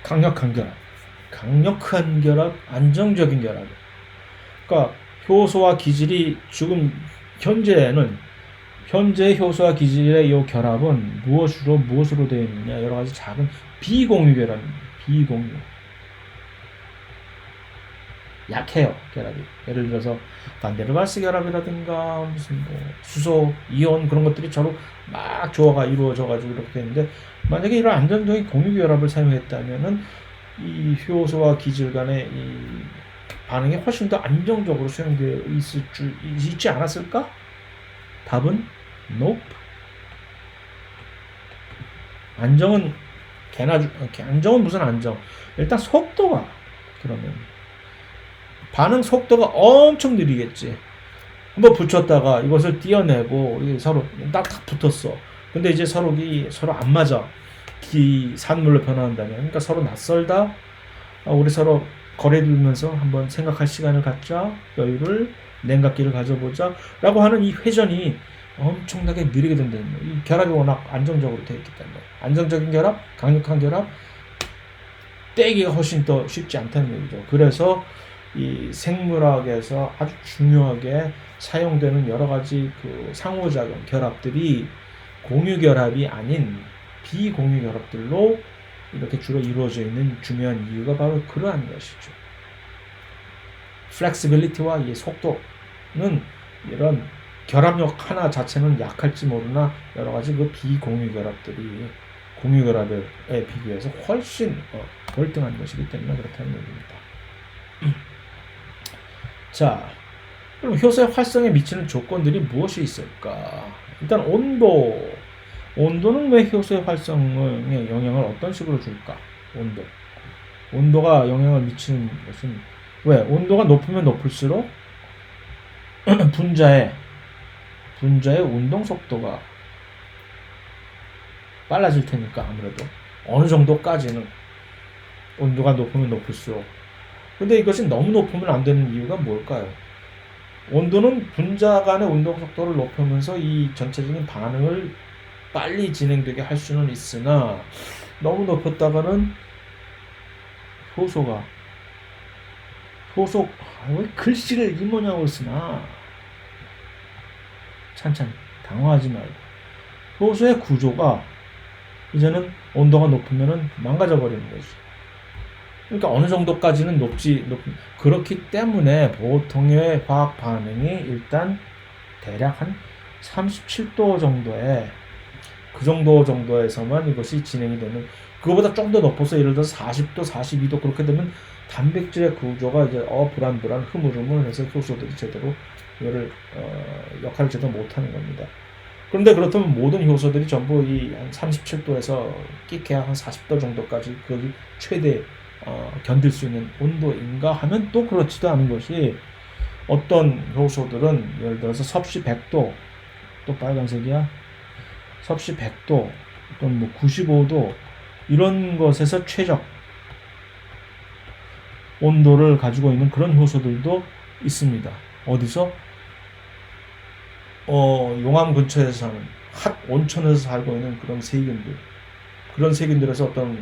강력한 결합, 안정적인 결합. 그러니까 효소와 기질이 지금 현재 효소와 기질의 이 결합은 무엇으로 되어 있느냐? 여러 가지 작은 비공유 결합입니다. 비공유. 약해요, 결합이. 예를 들어서 반데르발스 결합이라든가 무슨 수소, 이온 그런 것들이 서로 막 조화가 이루어져가지고 이렇게 되는데, 만약에 이런 안정적인 공유 결합을 사용했다면은 이 효소와 기질 간의 이 반응이 훨씬 더 안정적으로 수행되어 있지 않았을까? 답은 nope. 안정은 무슨 안정? 일단 속도가, 그러면 반응 속도가 엄청 느리겠지. 한번 붙였다가 이것을 띄어내고 서로 딱 붙었어. 근데 이제 서로 안 맞아. 산물로 변화한다면, 그러니까 서로 낯설다. 우리 서로 거리 두면서 한번 생각할 시간을 갖자. 여유를, 냉각기를 가져보자. 라고 하는 이 회전이 엄청나게 느리게 된다는 거예요. 이 결합이 워낙 안정적으로 되어 있기 때문에. 안정적인 결합, 강력한 결합, 떼기가 훨씬 더 쉽지 않다는 얘기죠. 그래서 이 생물학에서 아주 중요하게 사용되는 여러 가지 그 상호작용 결합들이 공유 결합이 아닌 비공유 결합들로 이렇게 주로 이루어져 있는 중요한 이유가 바로 그러한 것이죠. 플렉시빌리티와 이 속도는 이런 결합력 하나 자체는 약할지 모르나 여러 가지 그 비공유 결합들이 공유 결합에 비교해서 훨씬 월등한 것이기 때문에 그렇다는 얘기입니다. 자, 그럼 효소의 활성에 미치는 조건들이 무엇이 있을까? 일단 온도는 왜 효소의 활성에 영향을 어떤 식으로 줄까? 온도가 영향을 미치는 것은 왜? 온도가 높으면 높을수록 분자의 운동 속도가 빨라질 테니까, 아무래도 어느 정도까지는 온도가 높으면 높을수록. 근데 이것이 너무 높으면 안 되는 이유가 뭘까요? 온도는 분자 간의 운동 속도를 높이면서 이 전체적인 반응을 빨리 진행되게 할 수는 있으나, 너무 높였다가는 왜 글씨를 이 모양으로 쓰나? 찬찬히 당황하지 말고. 효소의 구조가 이제는 온도가 높으면은 망가져 버리는 거지. 그러니까 어느 정도까지는 그렇기 때문에 보통의 화학 반응이 일단 대략 한 37도 정도에, 그 정도에서만 이것이 진행이 되는, 그거보다 좀 더 높아서 예를 들어서 40도, 42도 그렇게 되면 단백질의 구조가 이제 불안불안 흐물흐물해서 효소들이 제대로 이거를 역할을 제대로 못하는 겁니다. 그런데 그렇다면 모든 효소들이 전부 이 한 37도에서 끼케야 한 40도 정도까지 거기 최대 견딜 수 있는 온도인가 하면 또 그렇지도 않은 것이, 어떤 효소들은 예를 들어서 섭씨 100도, 또 빨간색이야, 섭씨 100도 또는 뭐 95도 이런 것에서 최적 온도를 가지고 있는 그런 효소들도 있습니다. 어디서? 용암 근처에서 사는 핫 온천에서 살고 있는 그런 세균들, 그런 세균들에서 어떤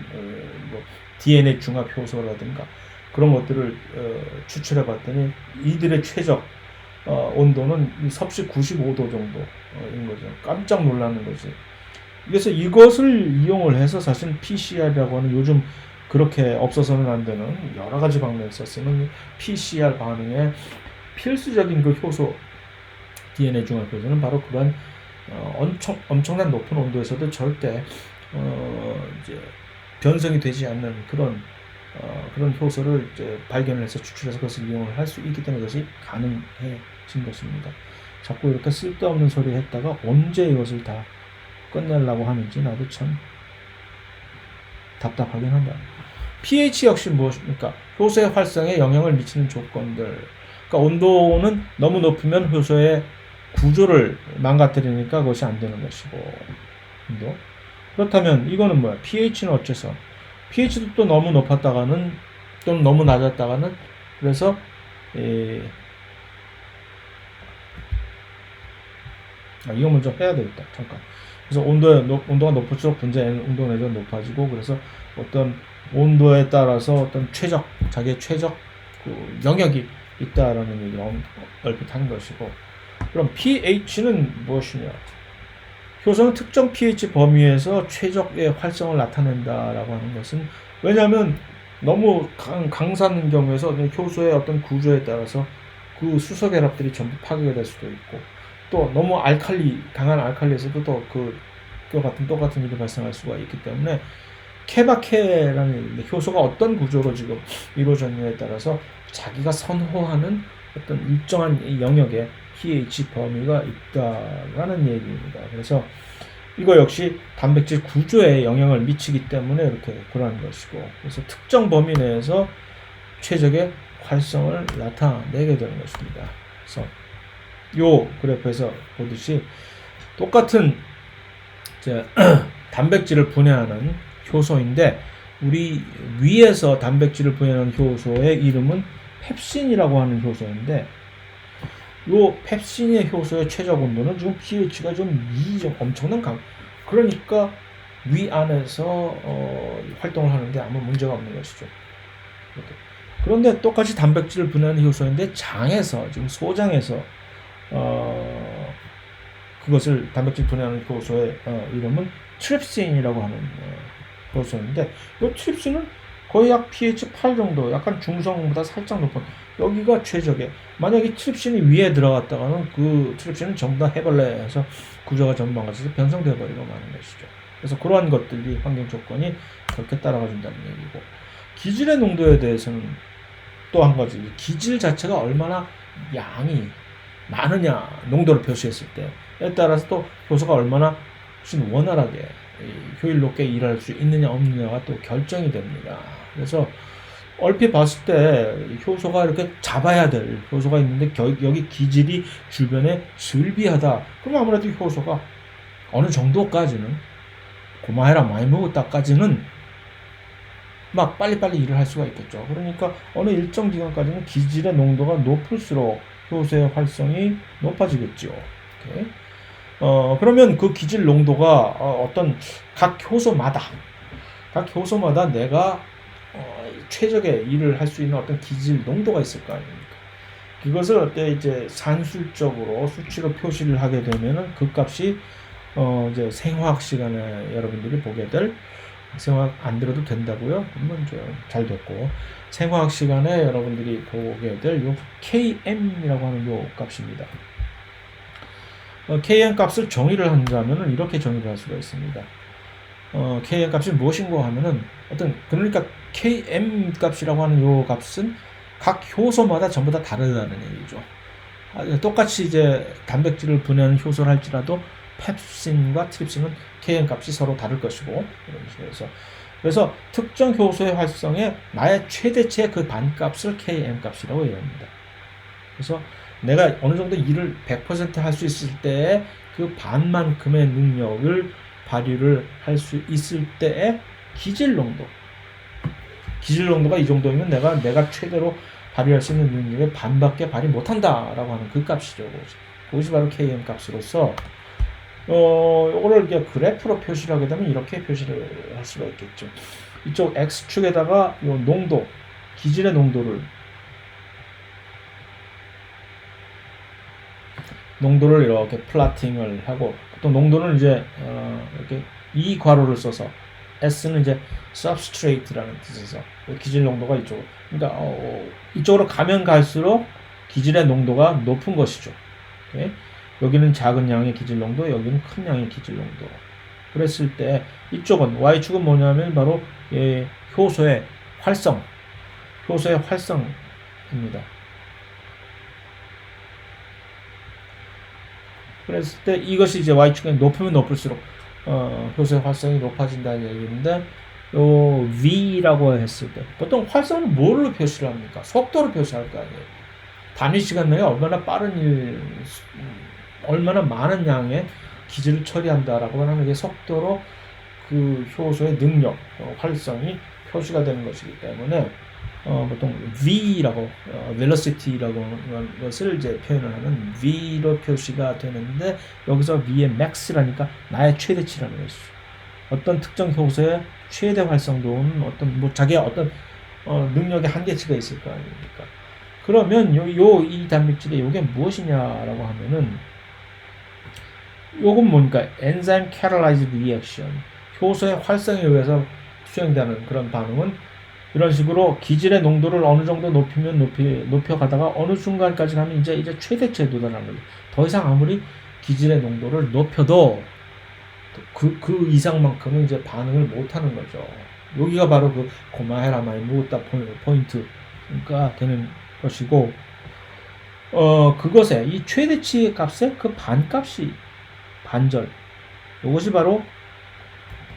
뭐 DNA 중합 효소라든가 그런 것들을 추출해 봤더니 이들의 최적 온도는 섭씨 95도 정도인 거죠. 깜짝 놀라는 거지. 그래서 이것을 이용을 해서 사실 PCR이라고 하는, 요즘 그렇게 없어서는 안 되는 여러 가지 방면에서 쓰는 PCR 반응의 필수적인 그 효소, DNA 중합 효소는 바로 그런 엄청난 높은 온도에서도 절대 이제 변성이 되지 않는 그런 효소를 이제 발견을 해서 추출해서 그것을 이용을 할 수 있기 때문에 그것이 가능해진 것입니다. 자꾸 이렇게 쓸데없는 소리 했다가 언제 이것을 다 끝내려고 하는지 나도 참 답답하긴 한다. pH 역시 무엇입니까? 효소의 활성에 영향을 미치는 조건들. 그러니까 온도는 너무 높으면 효소의 구조를 망가뜨리니까 그것이 안 되는 것이고, 온도. 그렇다면 이거는 뭐야? pH는 어째서? pH도 또 너무 높았다가는, 또는 너무 낮았다가는, 그래서 이거 먼저 해야 되겠다. 잠깐. 그래서 온도가 높을수록 분자 온도 내가 높아지고, 그래서 어떤 온도에 따라서 어떤 자기의 최적 그 영역이 있다라는 얘기를 얼핏 한 것이고, 그럼 pH는 무엇이냐? 효소는 특정 pH 범위에서 최적의 활성을 나타낸다라고 하는 것은, 왜냐하면 너무 강산 경우에서 효소의 어떤 구조에 따라서 그 수소 결합들이 전부 파괴가 될 수도 있고, 또 너무 강한 알칼리에서도 또 똑같은 일이 발생할 수가 있기 때문에, 케바케라는 효소가 어떤 구조로 지금 이루어졌느냐에 따라서 자기가 선호하는 어떤 일정한 영역의 pH 범위가 있다라는 얘기입니다. 그래서 이거 역시 단백질 구조에 영향을 미치기 때문에 이렇게 그러한 것이고, 그래서 특정 범위 내에서 최적의 활성을 나타내게 되는 것입니다. 그래서 요 그래프에서 보듯이 똑같은 이제 단백질을 분해하는 효소인데, 우리 위에서 단백질을 분해하는 효소의 이름은 펩신이라고 하는 효소인데, 요 펩신의 효소의 최적 온도는 지금 pH가 좀 엄청난 그러니까 위 안에서 활동을 하는데 아무 문제가 없는 것이죠. 이렇게. 그런데 똑같이 단백질을 분해하는 효소인데 장에서, 지금 소장에서 그것을 단백질 분해하는 효소의 이름은 트립신이라고 하는 효소인데, 이 트립신은 거의 약 pH 8 정도, 약간 중성보다 살짝 높은, 여기가 최적의, 만약에 트립신이 위에 들어갔다가는 그 트립신은 전부 다 해벌레해서 구조가 전부 망가져서 변성되어 버리고 마는 것이죠. 그래서 그러한 것들이 환경 조건이 그렇게 따라가 준다는 얘기고, 기질의 농도에 대해서는 또 한 가지, 기질 자체가 얼마나 양이 많으냐, 농도를 표시했을 때에 따라서 또 효소가 얼마나 훨씬 원활하게 효율 높게 일할 수 있느냐 없느냐가 또 결정이 됩니다. 그래서 얼핏 봤을 때 효소가 이렇게 잡아야 될 효소가 있는데 여기 기질이 주변에 즐비하다, 그럼 아무래도 효소가 어느 정도까지는, 고마해라 많이 먹었다까지는 막 빨리빨리 일을 할 수가 있겠죠. 그러니까 어느 일정 기간까지는 기질의 농도가 높을수록 효소의 활성이 높아지겠죠. 이렇게. 그러면 그 기질 농도가 어떤 각 효소마다 내가 최적의 일을 할 수 있는 어떤 기질 농도가 있을 거 아닙니까? 이것을 이제 산술적으로 수치로 표시를 하게 되면은 그 값이 이제 생화학 시간에 여러분들이 보게 될, 생화학 안 들어도 된다고요? 그러면 잘 됐고, 생화학 시간에 여러분들이 보게 될 요 KM이라고 하는 요 값입니다. KM 값을 정의를 한다면은 이렇게 정의를 할 수가 있습니다. KM 값이 무엇인가 하면은 그러니까 KM 값이라고 하는 요 값은 각 효소마다 전부 다 다르다는 얘기죠. 똑같이 이제 단백질을 분해하는 효소를 할지라도 펩신과 트립신은 KM 값이 서로 다를 것이고, 그래서 그래서 특정 효소의 활성에 나의 최대치의 그 반값을 Km 값이라고 얘기합니다. 그래서 내가 어느 정도 일을 100% 할 수 있을 때에 그 반만큼의 능력을 발휘를 할 수 있을 때의 기질 농도가 이 정도면 내가 최대로 발휘할 수 있는 능력의 반밖에 발휘 못한다라고 하는 그 값이죠. 그것이 바로 Km 값으로서 이거를 이제 그래프로 표시를 하게 되면 이렇게 표시를 할 수가 있겠죠. 이쪽 X축에다가 이 농도, 기질의 농도를 이렇게 플라팅을 하고, 보통 농도는 이제 이렇게 이 괄호를 써서 S는 이제 substrate라는 뜻에서 기질 농도가 이쪽으로, 그러니까 이쪽으로 가면 갈수록 기질의 농도가 높은 것이죠. 오케이? 여기는 작은 양의 기질 농도, 여기는 큰 양의 기질 농도. 그랬을 때 이쪽은 Y축은 뭐냐면 바로 효소의 활성입니다. 그랬을 때 이것이 이제 Y축이 높으면 높을수록 효소의 활성이 높아진다는 얘기인데, 요 V라고 했을 때 보통 활성은 뭐로 표시를 합니까? 속도로 표시할 거 아니에요. 단위 시간 내에 얼마나 많은 양의 기질을 처리한다라고 하는 게 속도로 그 효소의 능력, 활성이 표시가 되는 것이기 때문에 보통 V라고 velocity라고 하는 것을 이제 표현을 하는 V로 표시가 되는데, 여기서 V의 max라니까 나의 최대치라는 것이죠. 어떤 특정 효소의 최대 활성도는 자기의 어떤 능력의 한계치가 있을 거 아닙니까? 그러면 이 단백질이 요게 무엇이냐라고 하면은, 요건 뭡니까? 엔자임 캐탈라이즈드 리액션, 효소의 활성에 의해서 수행되는 그런 반응은 이런 식으로 기질의 농도를 어느 정도 높여가다가 어느 순간까지 가면 이제 최대치에 도달하는 거죠. 더 이상 아무리 기질의 농도를 높여도 그 이상만큼은 이제 반응을 못하는 거죠. 여기가 바로 그 고마헤라마의 무엇다 포인트가 되는 것이고, 그것에 이 최대치 값의 그 반값이 반절, 이것이 바로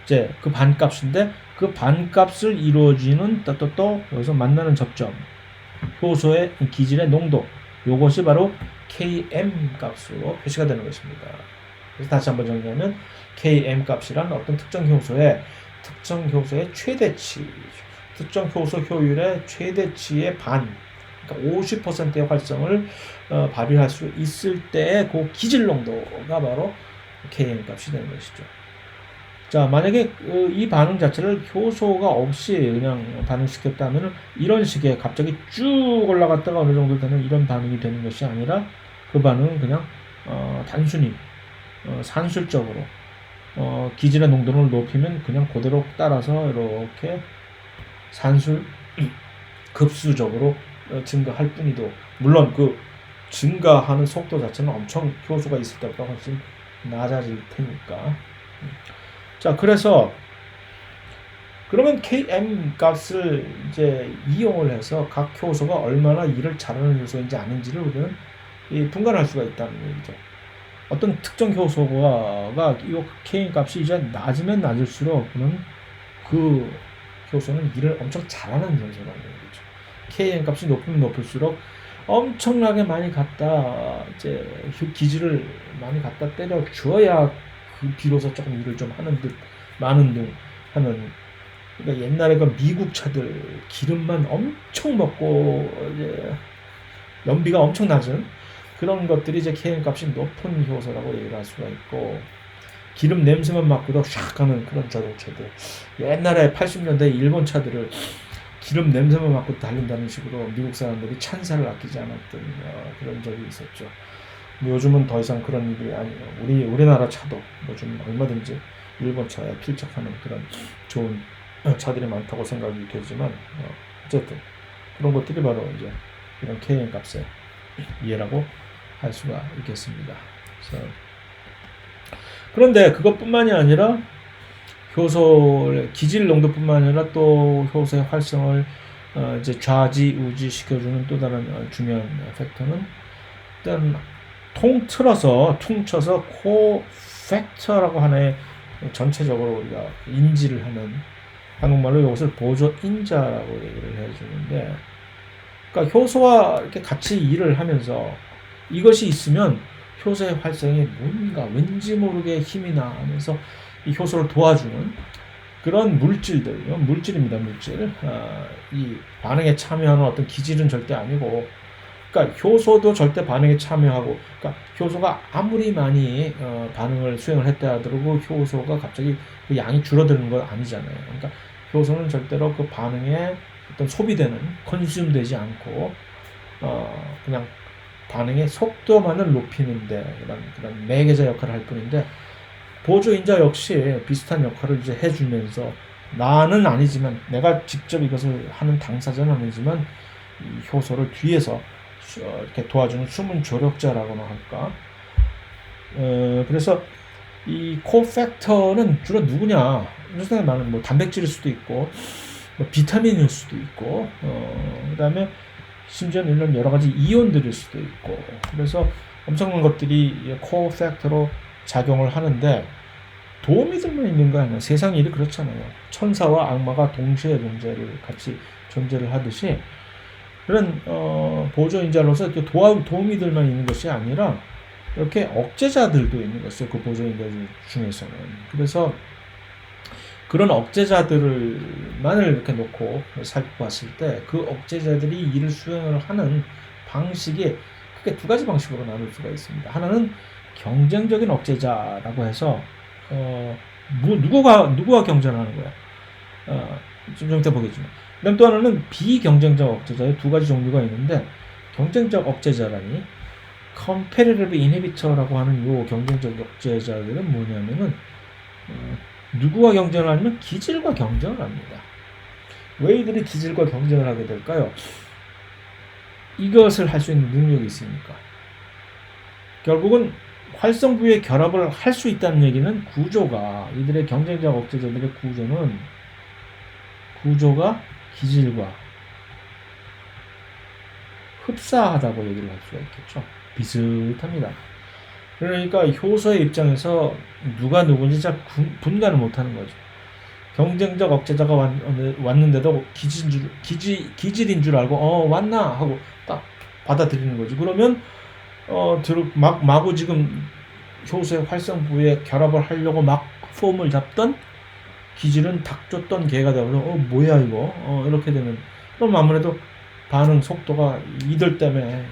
이제 그 반값인데, 그 반값을 이루어지는 또 여기서 만나는 접점, 효소의 기질의 농도, 이것이 바로 Km 값으로 표시가 되는 것입니다. 그래서 다시 한번 정리하면 Km 값이란 어떤 특정 효소의 최대치, 특정 효소 효율의 최대치의 반, 그러니까 50%의 활성을 발휘할 수 있을 때의 그 기질 농도가 바로 Km 값이 되는 것이죠. 자, 만약에 이 반응 자체를 효소가 없이 그냥 반응시켰다면 이런 식의 갑자기 쭉 올라갔다가 어느 정도 되는 이런 반응이 되는 것이 아니라, 그 반응은 그냥 단순히 산술적으로 기질의 농도를 높이면 그냥 그대로 따라서 이렇게 산술 급수적으로 증가할 뿐이도, 물론 그 증가하는 속도 자체는 엄청 효소가 있을 때보다 훨씬 낮아질 테니까. 자, 그래서 그러면 Km 값을 이제 이용을 해서 각 효소가 얼마나 일을 잘하는 효소인지 아닌지를 우리는 분간할 수가 있다는 얘기죠. 어떤 특정 효소가 이 Km 값이 이제 낮으면 낮을수록 그 효소는 일을 엄청 잘하는 효소라는 얘기죠. Km 값이 높으면 높을수록 엄청나게 많이 갖다 이제 기질을 많이 갖다 때려 주어야 비로소 조금 일을 좀 하는 듯 많은 둥 하는. 그러니까 옛날에 그 미국 차들 기름만 엄청 먹고 이제 연비가 엄청 낮은 그런 것들이 이제 Km 값이 높은 효소라고 얘기를 할 수가 있고, 기름 냄새만 맡고도 샥 하는 그런 자동차들, 옛날에 80년대 일본 차들을 기름 냄새만 맡고 달린다는 식으로 미국 사람들이 찬사를 아끼지 않았던 그런 적이 있었죠. 요즘은 더 이상 그런 일이 아니에요. 우리나라 차도 요즘 얼마든지 일본 차에 필적하는 그런 좋은 차들이 많다고 생각이 되지만, 어쨌든 그런 것들이 바로 이제 이런 Km 값의 이해라고 할 수가 있겠습니다. 그런데 그것뿐만이 아니라 효소의 기질 농도뿐만 아니라 또 효소의 활성을 이제 좌지우지 시켜주는 또 다른 중요한 팩터는, 일단 퉁쳐서 코팩터라고 하나의 전체적으로 우리가 인지를 하는 한국말로 이것을 보조인자라고 얘기를 해주는데, 그러니까 효소와 이렇게 같이 일을 하면서 이것이 있으면 효소의 활성에 뭔가 왠지 모르게 힘이 나면서 이 효소를 도와주는 그런 물질들, 물질입니다, 물질. 이 반응에 참여하는 어떤 기질은 절대 아니고, 그러니까 효소도 절대 반응에 참여하고, 그러니까 효소가 아무리 많이 반응을 수행을 했다 하더라도 효소가 갑자기 그 양이 줄어드는 건 아니잖아요. 그러니까 효소는 절대로 그 반응에 어떤 소비되는, 컨슘되지 않고, 그냥 반응의 속도만을 높이는데 그런 매개자 역할을 할 뿐인데, 보조인자 역시 비슷한 역할을 이제 해주면서, 나는 아니지만, 내가 직접 이것을 하는 당사자는 아니지만 이 효소를 뒤에서 이렇게 도와주는 숨은 조력자라고나 할까. 그래서 이 코팩터는 주로 누구냐? 세상에 많은 뭐 단백질일 수도 있고, 뭐 비타민일 수도 있고, 그다음에 심지어는 이런 여러 가지 이온들일 수도 있고, 그래서 엄청난 것들이 코팩터로 작용을 하는데, 도우미들만 있는 거 아니야. 세상 일이 그렇잖아요. 천사와 악마가 동시에 같이 존재를 하듯이, 그런 보조인자로서 이렇게 도우미들만 있는 것이 아니라 이렇게 억제자들도 있는 것이죠. 그 보조인자 중에서는. 그래서 그런 억제자들만을 이렇게 놓고 살펴봤을 때 그 억제자들이 일을 수행을 하는 방식이 크게 두 가지 방식으로 나눌 수가 있습니다. 하나는 경쟁적인 억제자라고 해서 누구와 경쟁하는 거야? 좀 이따 보겠지만. 그다음 또 하나는 비경쟁적 억제자의 두 가지 종류가 있는데, 경쟁적 억제자라니 competitive inhibitor라고 하는 이 경쟁적 억제자들은 뭐냐면은 누구와 경쟁을 하냐면 기질과 경쟁을 합니다. 왜 이들이 기질과 경쟁을 하게 될까요? 이것을 할 수 있는 능력이 있으니까. 결국은 활성 부위의 결합을 할 수 있다는 얘기는 이들의 경쟁적 억제자들의 구조가 기질과 흡사하다고 얘기를 할 수가 있겠죠. 비슷합니다. 그러니까 효소의 입장에서 누가 누군지 잘 분간을 못하는 거죠. 경쟁적 억제자가 왔는데도 기질인 줄 알고 왔나 하고 딱 받아들이는 거지. 그러면 마구 지금 효소의 활성 부위에 결합을 하려고 막 폼을 잡던 기질은 닭 쫓던 개가 되어서 뭐야 이거 이렇게 되면, 그럼 아무래도 반응 속도가 이들 때문에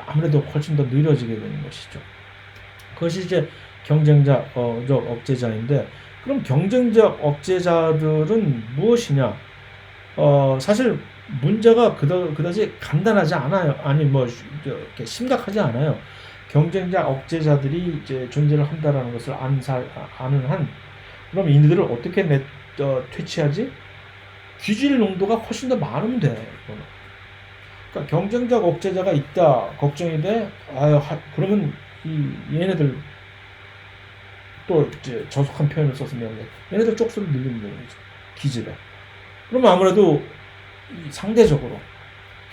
아무래도 훨씬 더 느려지게 되는 것이죠. 그것이 이제 경쟁적 억제자인데, 그럼 경쟁적 억제자들은 무엇이냐? 사실 문제가 그다지 간단하지 않아요. 아니 뭐 이렇게 심각하지 않아요. 경쟁적 억제자들이 이제 존재를 한다라는 것을 아는 한, 그럼 이들을 어떻게 퇴치하지? 기질 농도가 훨씬 더 많으면 돼. 그러니까 경쟁적 억제자가 있다 걱정이 돼. 그러면 얘네들 또 이제 저속한 표현을 썼으면 얘네들 쪽수를 늘리는 거죠. 기질에. 그러면 아무래도 상대적으로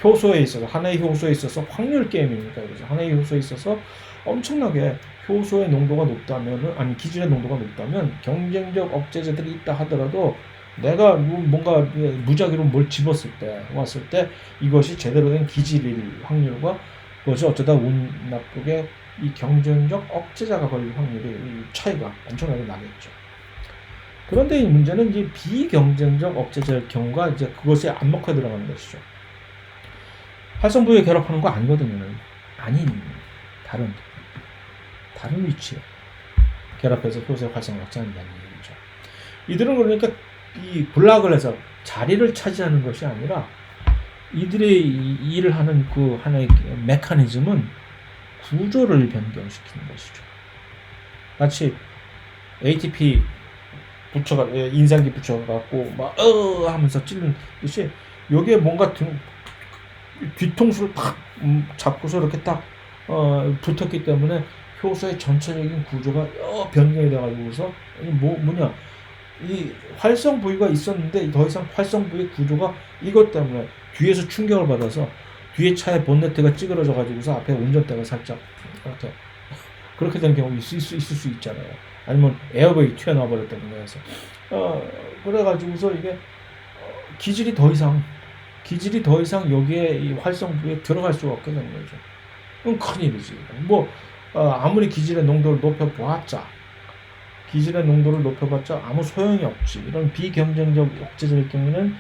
효소에 있어서, 하나의 효소에 있어서 확률 게임이니까, 그죠? 하나의 효소에 있어서 엄청나게 효소의 농도가 높다면, 기질의 농도가 높다면, 경쟁적 억제자들이 있다 하더라도 내가 뭔가 무작위로 뭘 왔을 때 이것이 제대로 된 기질일 확률과 그것이 어쩌다 운 나쁘게 이 경쟁적 억제자가 걸릴 확률이 차이가 엄청나게 나겠죠. 그런데 이 문제는 이제 비경쟁적 억제자의 경우가 이제 그것에 안목해 들어가는 것이죠. 활성 부위에 결합하는 거 아니거든요. 다른 위치에 결합해서 효소의 활성을 확장한다는 얘기죠. 이들은 그러니까 이 블락을 해서 자리를 차지하는 것이 아니라, 이들의 일을 하는 그 하나의 메커니즘은 구조를 변경시키는 것이죠. 마치 ATP 인산기 붙여갖고 막 하면서 찌르는 듯이, 여기에 뭔가 뒤통수를 탁 잡고서 이렇게 딱 붙었기 때문에 효소의 전체적인 구조가 변경이 돼가지고서 뭐냐, 이 활성 부위가 있었는데 더 이상 활성 부위 구조가 이것 때문에 뒤에서 충격을 받아서 뒤에 차의 본네트가 찌그러져 가지고서 앞에 운전대가 살짝 그렇게 된 경우 있을 수 있잖아요. 아니면 에어백이 튀어나와 버렸다든가 해서 그래가지고서 이게 기질이 더 이상 여기에 이 활성부에 들어갈 수가 없게 되는 거죠. 그럼 큰일이지. 뭐 아무리 기질의 농도를 높여봤자 아무 소용이 없지. 이런 비경쟁적 억제제일 경우에는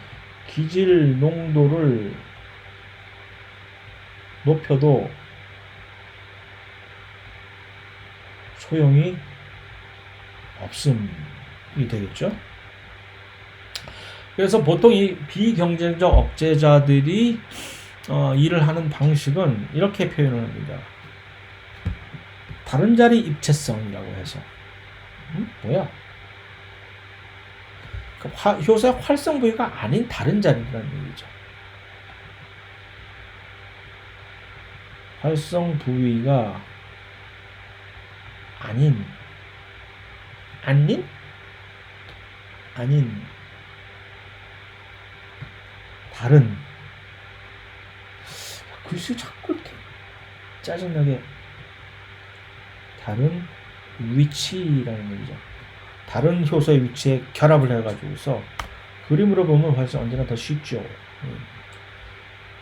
기질 농도를 높여도 소용이 없음이 되겠죠. 그래서 보통 이 비경쟁적 억제자들이 일을 하는 방식은 이렇게 표현을 합니다. 다른 자리 입체성이라고 해서 뭐야? 효소의 활성 부위가 아닌 다른 자리라는 얘기죠. 활성 부위가 아닌 다른, 글쎄 자꾸 이렇게 짜증나게, 다른 위치라는 얘기죠. 다른 효소의 위치에 결합을 해가지고서 그림으로 보면 훨씬 언제나 더 쉽죠.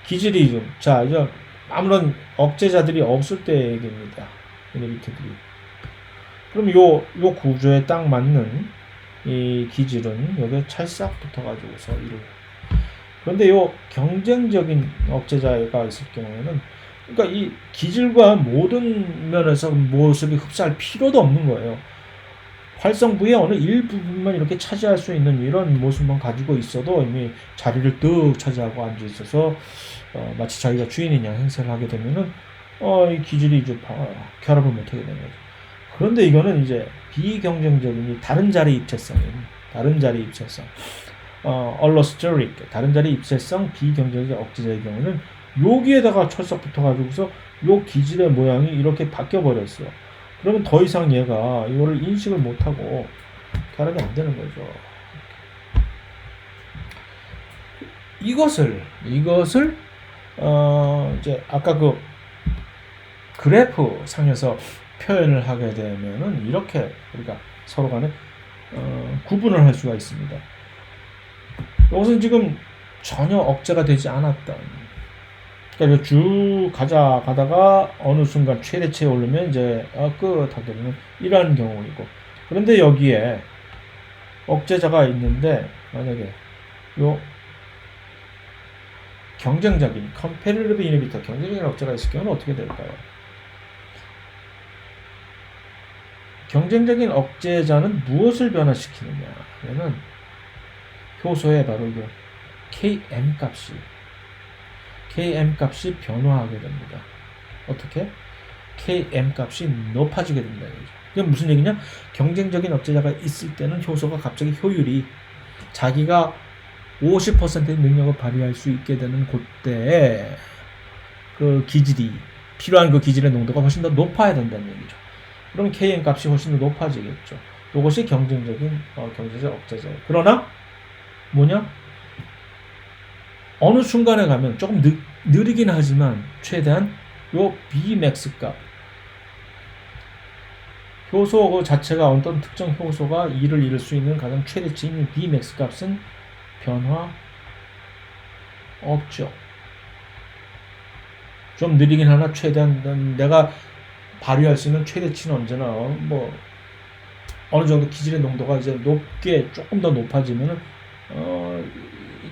기질이 좀, 자, 이제 아무런 억제자들이 없을 때 얘기입니다. 이네비트들이. 그럼 요 구조에 딱 맞는 이 기질은 여기에 찰싹 붙어가지고서 이루. 그런데 요 경쟁적인 억제자가 있을 경우에는, 그러니까 이 기질과 모든 면에서 모습이 흡사할 필요도 없는 거예요. 활성부의 어느 일부분만 이렇게 차지할 수 있는 이런 모습만 가지고 있어도 이미 자리를 뚝 차지하고 앉아 있어서 마치 자기가 주인인 양 행세를 하게 되면은 이 기질이 이제 결합을 못하게 되는 거죠. 그런데 이거는 이제 비경쟁적인 다른 자리 입체성, allosteroic, 다른 자리 입체성 비경쟁적 억제자의 경우는 여기에다가 철석 붙어가지고서 요 기질의 모양이 이렇게 바뀌어 버렸어. 그러면 더 이상 얘가 이거를 인식을 못하고 결합이 안 되는 거죠. 이것을 이제 아까 그 그래프 상에서 표현을 하게 되면은 이렇게 우리가 서로 간에 구분을 할 수가 있습니다. 이것은 지금 전혀 억제가 되지 않았던, 그러니까 쭉 가다가 어느 순간 최대치에 오르면 이제 끝하게 되는 이러한 경우이고, 그런데 여기에 억제자가 있는데 만약에 요 경쟁적인 competitive inhibitor, 경쟁적인 억제가 있을 경우는 어떻게 될까요? 경쟁적인 억제자는 무엇을 변화시키느냐 하면은 효소의 바로 이 Km 값이 변화하게 됩니다. 어떻게? Km 값이 높아지게 된다는 얘기죠. 이게 무슨 얘기냐? 경쟁적인 억제자가 있을 때는 효소가 갑자기 효율이 자기가 50%의 능력을 발휘할 수 있게 되는 그때에 그 기질이 필요한 그 기질의 농도가 훨씬 더 높아야 된다는 얘기죠. 그럼 Km 값이 훨씬 더 높아지겠죠. 이것이 경쟁적인 경쟁적 억제자예요. 그러나 뭐냐? 어느 순간에 가면 조금 느리긴 하지만 최대한 요 Bmax 값, 효소 자체가 어떤 특정 효소가 일을 이룰 수 있는 가장 최대치인 Bmax 값은 변화 없죠. 좀 느리긴 하나 최대한 내가 발휘할 수 있는 최대치는 언제나 뭐 어느 정도 기질의 농도가 이제 높게 조금 더 높아지면은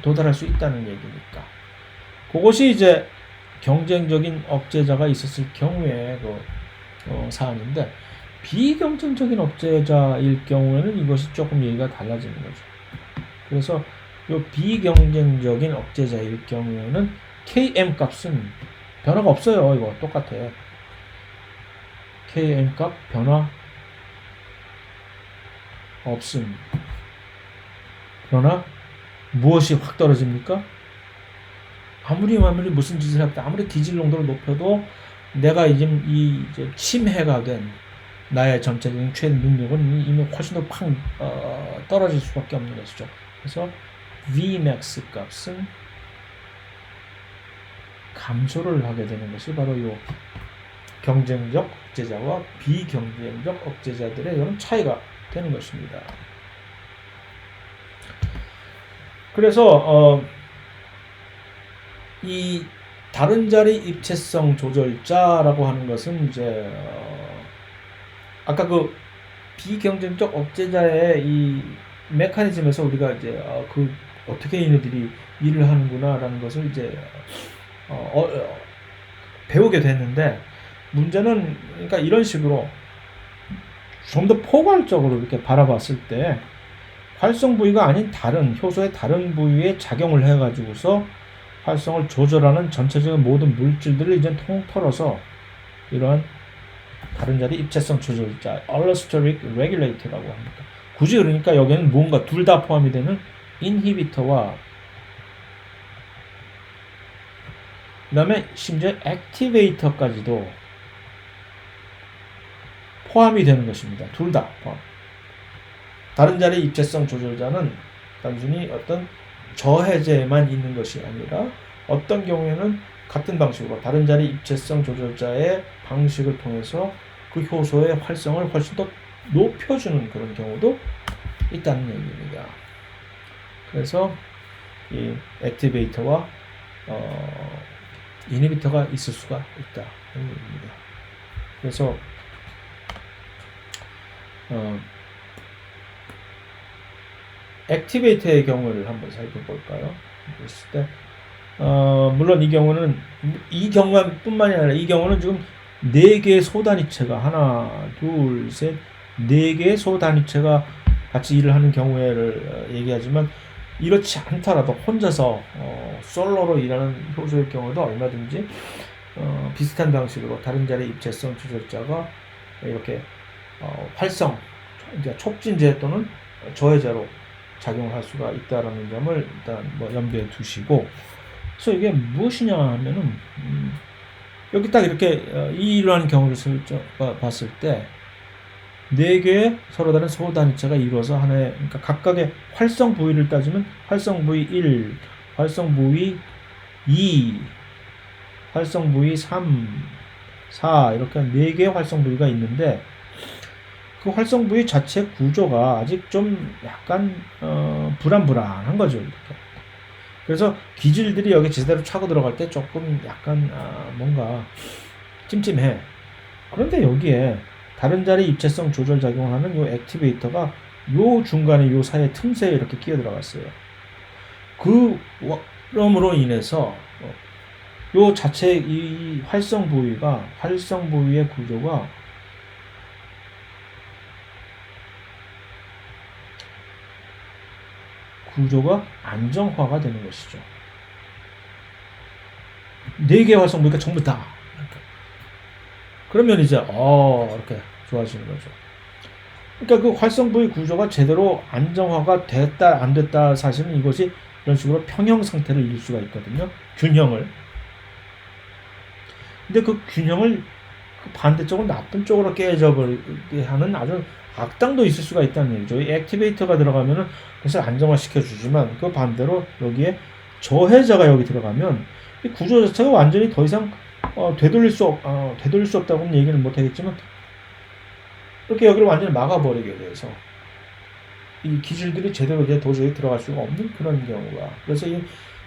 도달할 수 있다는 얘기니까. 그것이 이제 경쟁적인 억제자가 있었을 경우에 사안인데, 비경쟁적인 억제자일 경우에는 이것이 조금 얘기가 달라지는 거죠. 그래서 이 비경쟁적인 억제자일 경우에는 Km 값은 변화가 없어요. 이거 똑같아. Km 값 변화 없음. 그러나 무엇이 확 떨어집니까? 아무리 무슨 짓을 해도 아무리 기질 농도를 높여도 내가 이제 침해가 된 나의 전체적인 최대 능력은 이미 훨씬 더 팍 떨어질 수밖에 없는 것이죠. 그래서 Vmax 값은 감소를 하게 되는 것이 바로 이 경쟁적 억제자와 비경쟁적 억제자들의 이런 차이가 되는 것입니다. 그래서 이 다른 자리 입체성 조절자라고 하는 것은 이제 아까 그 비경쟁적 억제자의 이 메커니즘에서 우리가 이제 그 어떻게 얘네들이 일을 하는구나라는 것을 이제 배우게 됐는데, 문제는 그러니까 이런 식으로 좀 더 포괄적으로 이렇게 바라봤을 때 활성 부위가 아닌 다른 효소의 다른 부위에 작용을 해가지고서 활성을 조절하는 전체적인 모든 물질들을 이제 통틀어서 이러한 다른 자리 입체성 조절자 allosteric regulator라고 합니다. 굳이 그러니까 여기는 뭔가 둘 다 포함이 되는 인히비터와 그 다음에 심지어 액티베이터까지도 포함이 되는 것입니다. 둘 다 포함. 다른 자리 입체성 조절자는 단순히 어떤 저해제에만 있는 것이 아니라 어떤 경우에는 같은 방식으로 다른 자리 입체성 조절자의 방식을 통해서 그 효소의 활성을 훨씬 더 높여주는 그런 경우도 있다는 얘기입니다. 그래서 이 액티베이터와 이니비터가 있을 수가 있다는 얘기입니다. 그래서 액티베이터의 경우를 한번 살펴볼까요? 그랬을 때 물론 이 경우는 이 경우뿐만이 아니라 이 경우는 지금 4개의 소단위체가 하나, 둘, 셋, 4개의 소단위체가 같이 일을 하는 경우를 얘기하지만, 이렇지 않더라도 혼자서 솔로로 일하는 효소의 경우도 얼마든지 비슷한 방식으로 다른 자리 입체성 조절자가 이렇게 활성, 이제 촉진제 또는 저해제로 작용을 할 수가 있다라는 점을 일단 뭐 염두에 두시고, 그래서 이게 무엇이냐 하면은 여기 딱 이렇게 이러한 경우를 봤을 때 4개의 서로 다른 소단위체가 이루어서 하나의, 그러니까 각각의 활성 부위를 따지면 활성 부위 1, 활성 부위 2, 활성 부위 3, 4 이렇게 4개의 활성 부위가 있는데, 그 활성 부위 자체 구조가 아직 좀 약간 불안불안한 거죠. 이렇게. 그래서 기질들이 여기 제대로 차고 들어갈 때 조금 약간 뭔가 찜찜해. 그런데 여기에 다른 자리 입체성 조절 작용을 하는 요 액티베이터가 요 중간에 요 사이에 틈새에 이렇게 끼어 들어갔어요. 그럼으로 인해서 요 자체 이 활성 부위의 구조가 안정화가 되는 것이죠. 4개의 활성 부위가 전부 다. 그러면 이제 이렇게 좋아지는 거죠. 그러니까 그 활성 부위 구조가 제대로 안정화가 됐다 안 됐다, 사실은 이것이 이런 식으로 평형 상태를 이룰 수가 있거든요. 균형을. 근데 그 균형을 반대쪽으로 나쁜 쪽으로 깨져버리게 하는 아주 악당도 있을 수가 있다는 얘기죠. 이 액티베이터가 들어가면은 그것을 안정화시켜 주지만, 그 반대로 여기에 저해자가 여기 들어가면 이 구조 자체가 완전히 더 이상 되돌릴 수 없다고는 얘기는 못 하겠지만, 이렇게 여기를 완전히 막아버리게 돼서 이 기질들이 제대로 이제 도저히 들어갈 수가 없는 그런 경우가. 그래서 이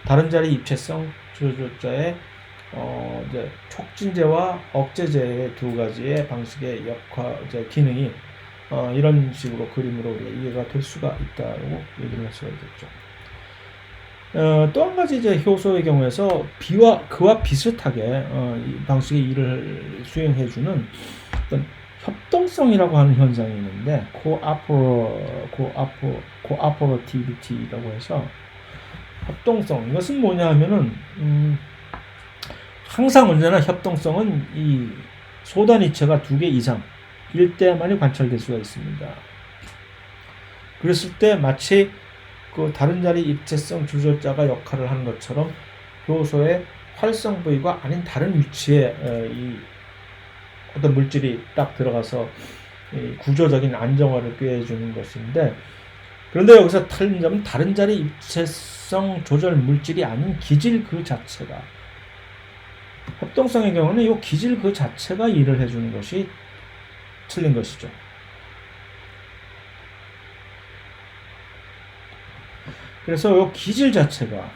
다른 자리 입체성 조절자의 이제 촉진제와 억제제의 두 가지의 방식의 기능이 이런 식으로 그림으로 우리가 이해가 될 수가 있다고 얘기를 할 수가 있겠죠. 또 한 가지 이제 효소의 경우에서 그와 비슷하게 이 방식의 일을 수행해주는 어떤 협동성이라고 하는 현상이 있는데, cooperativity라고 해서 협동성. 이것은 뭐냐 하면은 항상 언제나 협동성은 이 소단위체가 2개 이상 일 때만이 관찰될 수가 있습니다. 그랬을 때 마치 그 다른 자리 입체성 조절자가 역할을 하는 것처럼 효소의 활성 부위가 아닌 다른 위치에 이 어떤 물질이 딱 들어가서 이 구조적인 안정화를 꾀해주는 것인데, 그런데 여기서 틀린 점은 다른 자리 입체성 조절 물질이 아닌 기질 그 자체가, 협동성의 경우는 이 기질 그 자체가 일을 해주는 것이 틀린 것이죠. 그래서 요 기질 자체가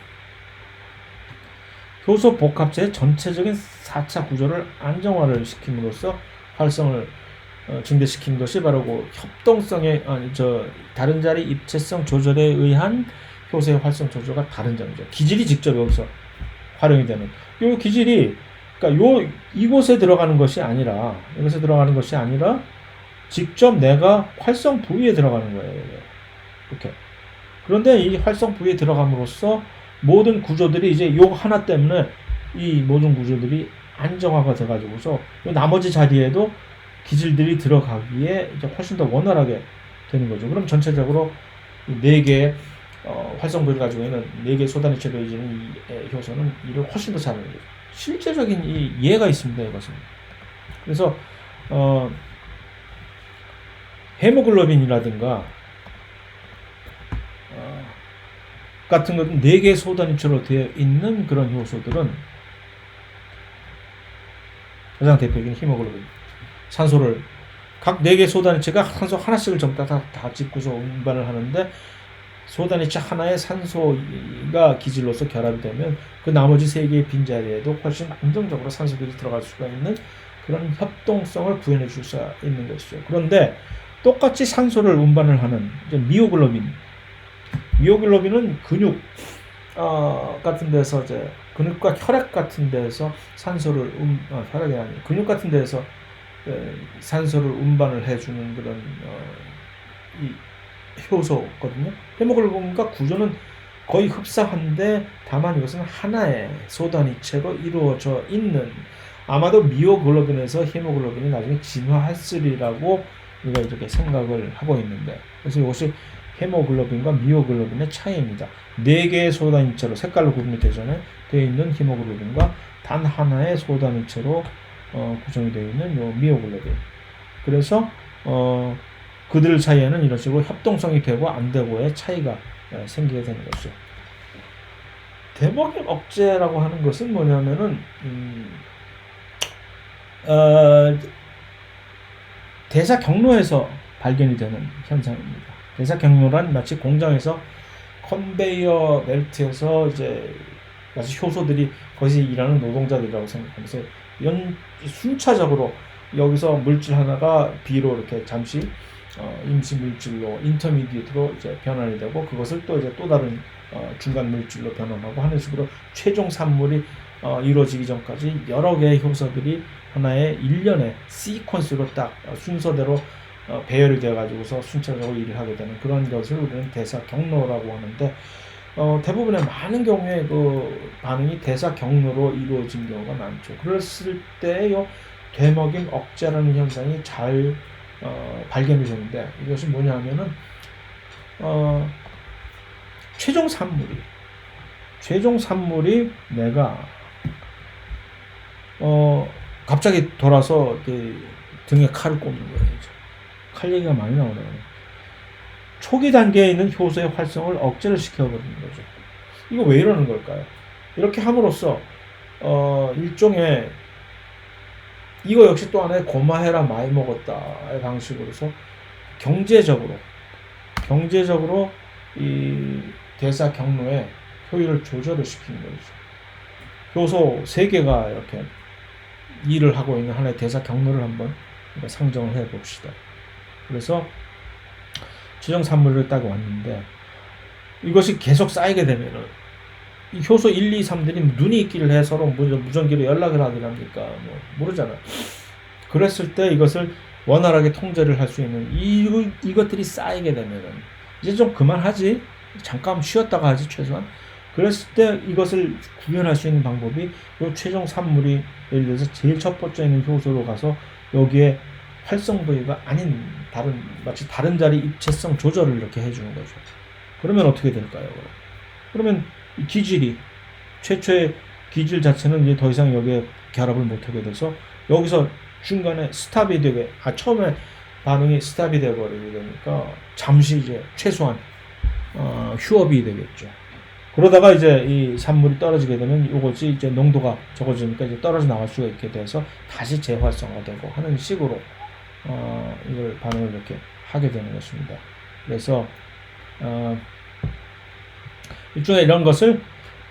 효소 복합체의 전체적인 4차 구조를 안정화를 시킴으로써 활성을 증대시킨 것이 바로 그 협동성의 다른 자리 입체성 조절에 의한 효소의 활성 조절과 다른 점이죠. 기질이 직접 여기서 활용이 되는. 요 기질이 그러니까 이곳에 들어가는 것이 아니라 이곳에 들어가는 것이 아니라 직접 내가 활성 부위에 들어가는 거예요. 이렇게. 그런데 이 활성 부위에 들어감으로써 모든 구조들이 이제 요 하나 때문에 이 모든 구조들이 안정화가 돼가지고서 나머지 자리에도 기질들이 들어가기에 이제 훨씬 더 원활하게 되는 거죠. 그럼 전체적으로 4개의 활성 부위를 가지고 있는 4개의 소단위체로 이어지는 이 효소는 일을 훨씬 더 잘하는 거죠. 실제적인 이 예가 있습니다. 이것은. 그래서 헤모글로빈이라든가 같은 것은 4개의 소단위체로 되어 있는 그런 효소들은 가장 대표적인 히모글로빈, 산소를 각 4개의 소단위체가 산소 하나씩을 전부 다 짓고서 운반을 하는데 소단위체 하나의 산소가 기질로서 결합이 되면 그 나머지 3개의 빈자리에도 훨씬 안정적으로 산소들이 들어갈 수가 있는 그런 협동성을 구현해 줄 수 있는 것이죠. 그런데 똑같이 산소를 운반을 하는 미오글로빈은 근육 같은 데서 이제 근육과 혈액 같은 데서 산소를 혈액이 아니고 근육 같은 데서 산소를 운반을 해주는 그런 이 효소거든요. 헤모글로빈과 구조는 거의 흡사한데 다만 이것은 하나의 소단위체로 이루어져 있는, 아마도 미오글로빈에서 헤모글로빈이 나중에 진화했으리라고 우리가 이렇게 생각을 하고 있는데, 그래서 이것이 헤모글로빈과 미오글로빈의 차이입니다. 4개의 소단위체로 색깔로 구분이 되잖아요. 되어 있는 히모글로빈과 단 하나의 소단위체로 구성이 되어 있는 요 미오글로빈. 그래서 그들 사이에는 이런 식으로 협동성이 되고 안 되고의 차이가 생기게 되는 것이죠. 대먹임 억제라고 하는 것은 뭐냐면은 대사 경로에서 발견이 되는 현상입니다. 대사 경로란 마치 공장에서 컨베이어 벨트에서 이제 마치 효소들이 거기서 일하는 노동자들이라고 생각하면서 순차적으로 여기서 물질 하나가 B로 이렇게 잠시 임시 물질로 인터미디에이트로 이제 변환이 되고 그것을 또 이제 또 다른 중간 물질로 변환하고 하는 식으로 최종 산물이 이루어지기 전까지 여러 개의 효소들이 하나의 일련의 시퀀스로 딱 순서대로 배열이 되어 가지고서 순차적으로 일을 하게 되는 그런 것을 우리는 대사 경로라고 하는데, 대부분의 많은 경우에 그 반응이 대사 경로로 이루어진 경우가 많죠. 그랬을 때요 되먹임 억제라는 현상이 잘 발견이 되는데, 이것이 뭐냐면은 최종 산물이 내가 갑자기 돌아서 등에 칼을 꼽는 거예요. 칼 얘기가 많이 나오네요. 초기 단계에 있는 효소의 활성을 억제를 시켜버리는 거죠. 이거 왜 이러는 걸까요? 이렇게 함으로써 일종의 이거 역시 또 하나의 고마해라 많이 먹었다의 방식으로서 경제적으로 이 대사 경로의 효율을 조절을 시키는 거죠. 효소 3개가 이렇게 일을 하고 있는 하나의 대사 경로를 한번 상정을 해 봅시다. 그래서 최종 산물을 딱 왔는데 이것이 계속 쌓이게 되면은 이 효소 1, 2, 3들이 눈이 있기를 해 서로 무전기로 연락을 하긴 합니까? 모르잖아요. 그랬을 때 이것을 원활하게 통제를 할 수 있는 이것들이 쌓이게 되면은 이제 좀 그만하지, 잠깐 쉬었다가 하지 최소한. 그랬을 때 이것을 구현할 수 있는 방법이 이 최종 산물이 예를 들어서 제일 첫 번째 있는 효소로 가서 여기에 활성 부위가 아닌 마치 다른 자리 입체성 조절을 이렇게 해주는 거죠. 그러면 어떻게 될까요? 그러면 이 기질이 최초의 기질 자체는 이제 더 이상 여기에 결합을 못하게 돼서 여기서 중간에 스탑이 되게 처음에 반응이 스탑이 되어버리게 되니까 잠시 이제 최소한 휴업이 되겠죠. 그러다가 이제 이 산물이 떨어지게 되면 이것이 이제 농도가 적어지니까 이제 떨어져 나갈 수가 있게 돼서 다시 재활성화되고 하는 식으로 이걸 반응을 이렇게 하게 되는 것입니다. 그래서 일종의 이런 것을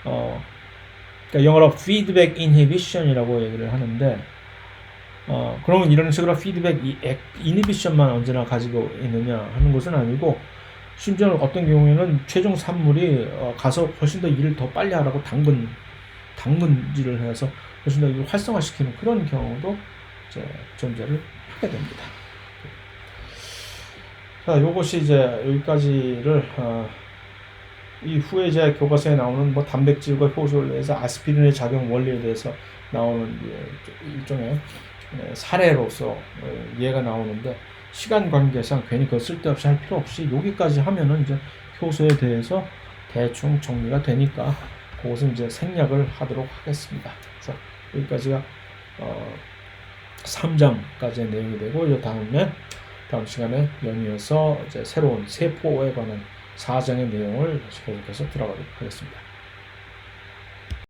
그러니까 영어로 feedback inhibition이라고 얘기를 하는데 그러면 이런 식으로 피드백 이니비션만 언제나 가지고 있느냐 하는 것은 아니고 심지어 어떤 경우에는 최종 산물이 가서 훨씬 더 일을 더 빨리 하라고 당근질을 해서 훨씬 더 일을 활성화시키는 그런 경우도 이제 존재를 하게 됩니다. 자, 요것이 이제 여기까지를 이후에 이제 교과서에 나오는 뭐 단백질과 효소를 위해서 아스피린의 작용 원리에 대해서 나오는 일종의 사례로서 이해가 나오는데 시간 관계상 괜히 그거 쓸데없이 할 필요 없이 여기까지 하면은 이제 효소에 대해서 대충 정리가 되니까 그것은 이제 생략을 하도록 하겠습니다. 그래서 여기까지가 3장까지의 내용이 되고 이제 다음 시간에 연이어서 이제 새로운 세포에 관한 4장의 내용을 계속해서 들어가도록 하겠습니다.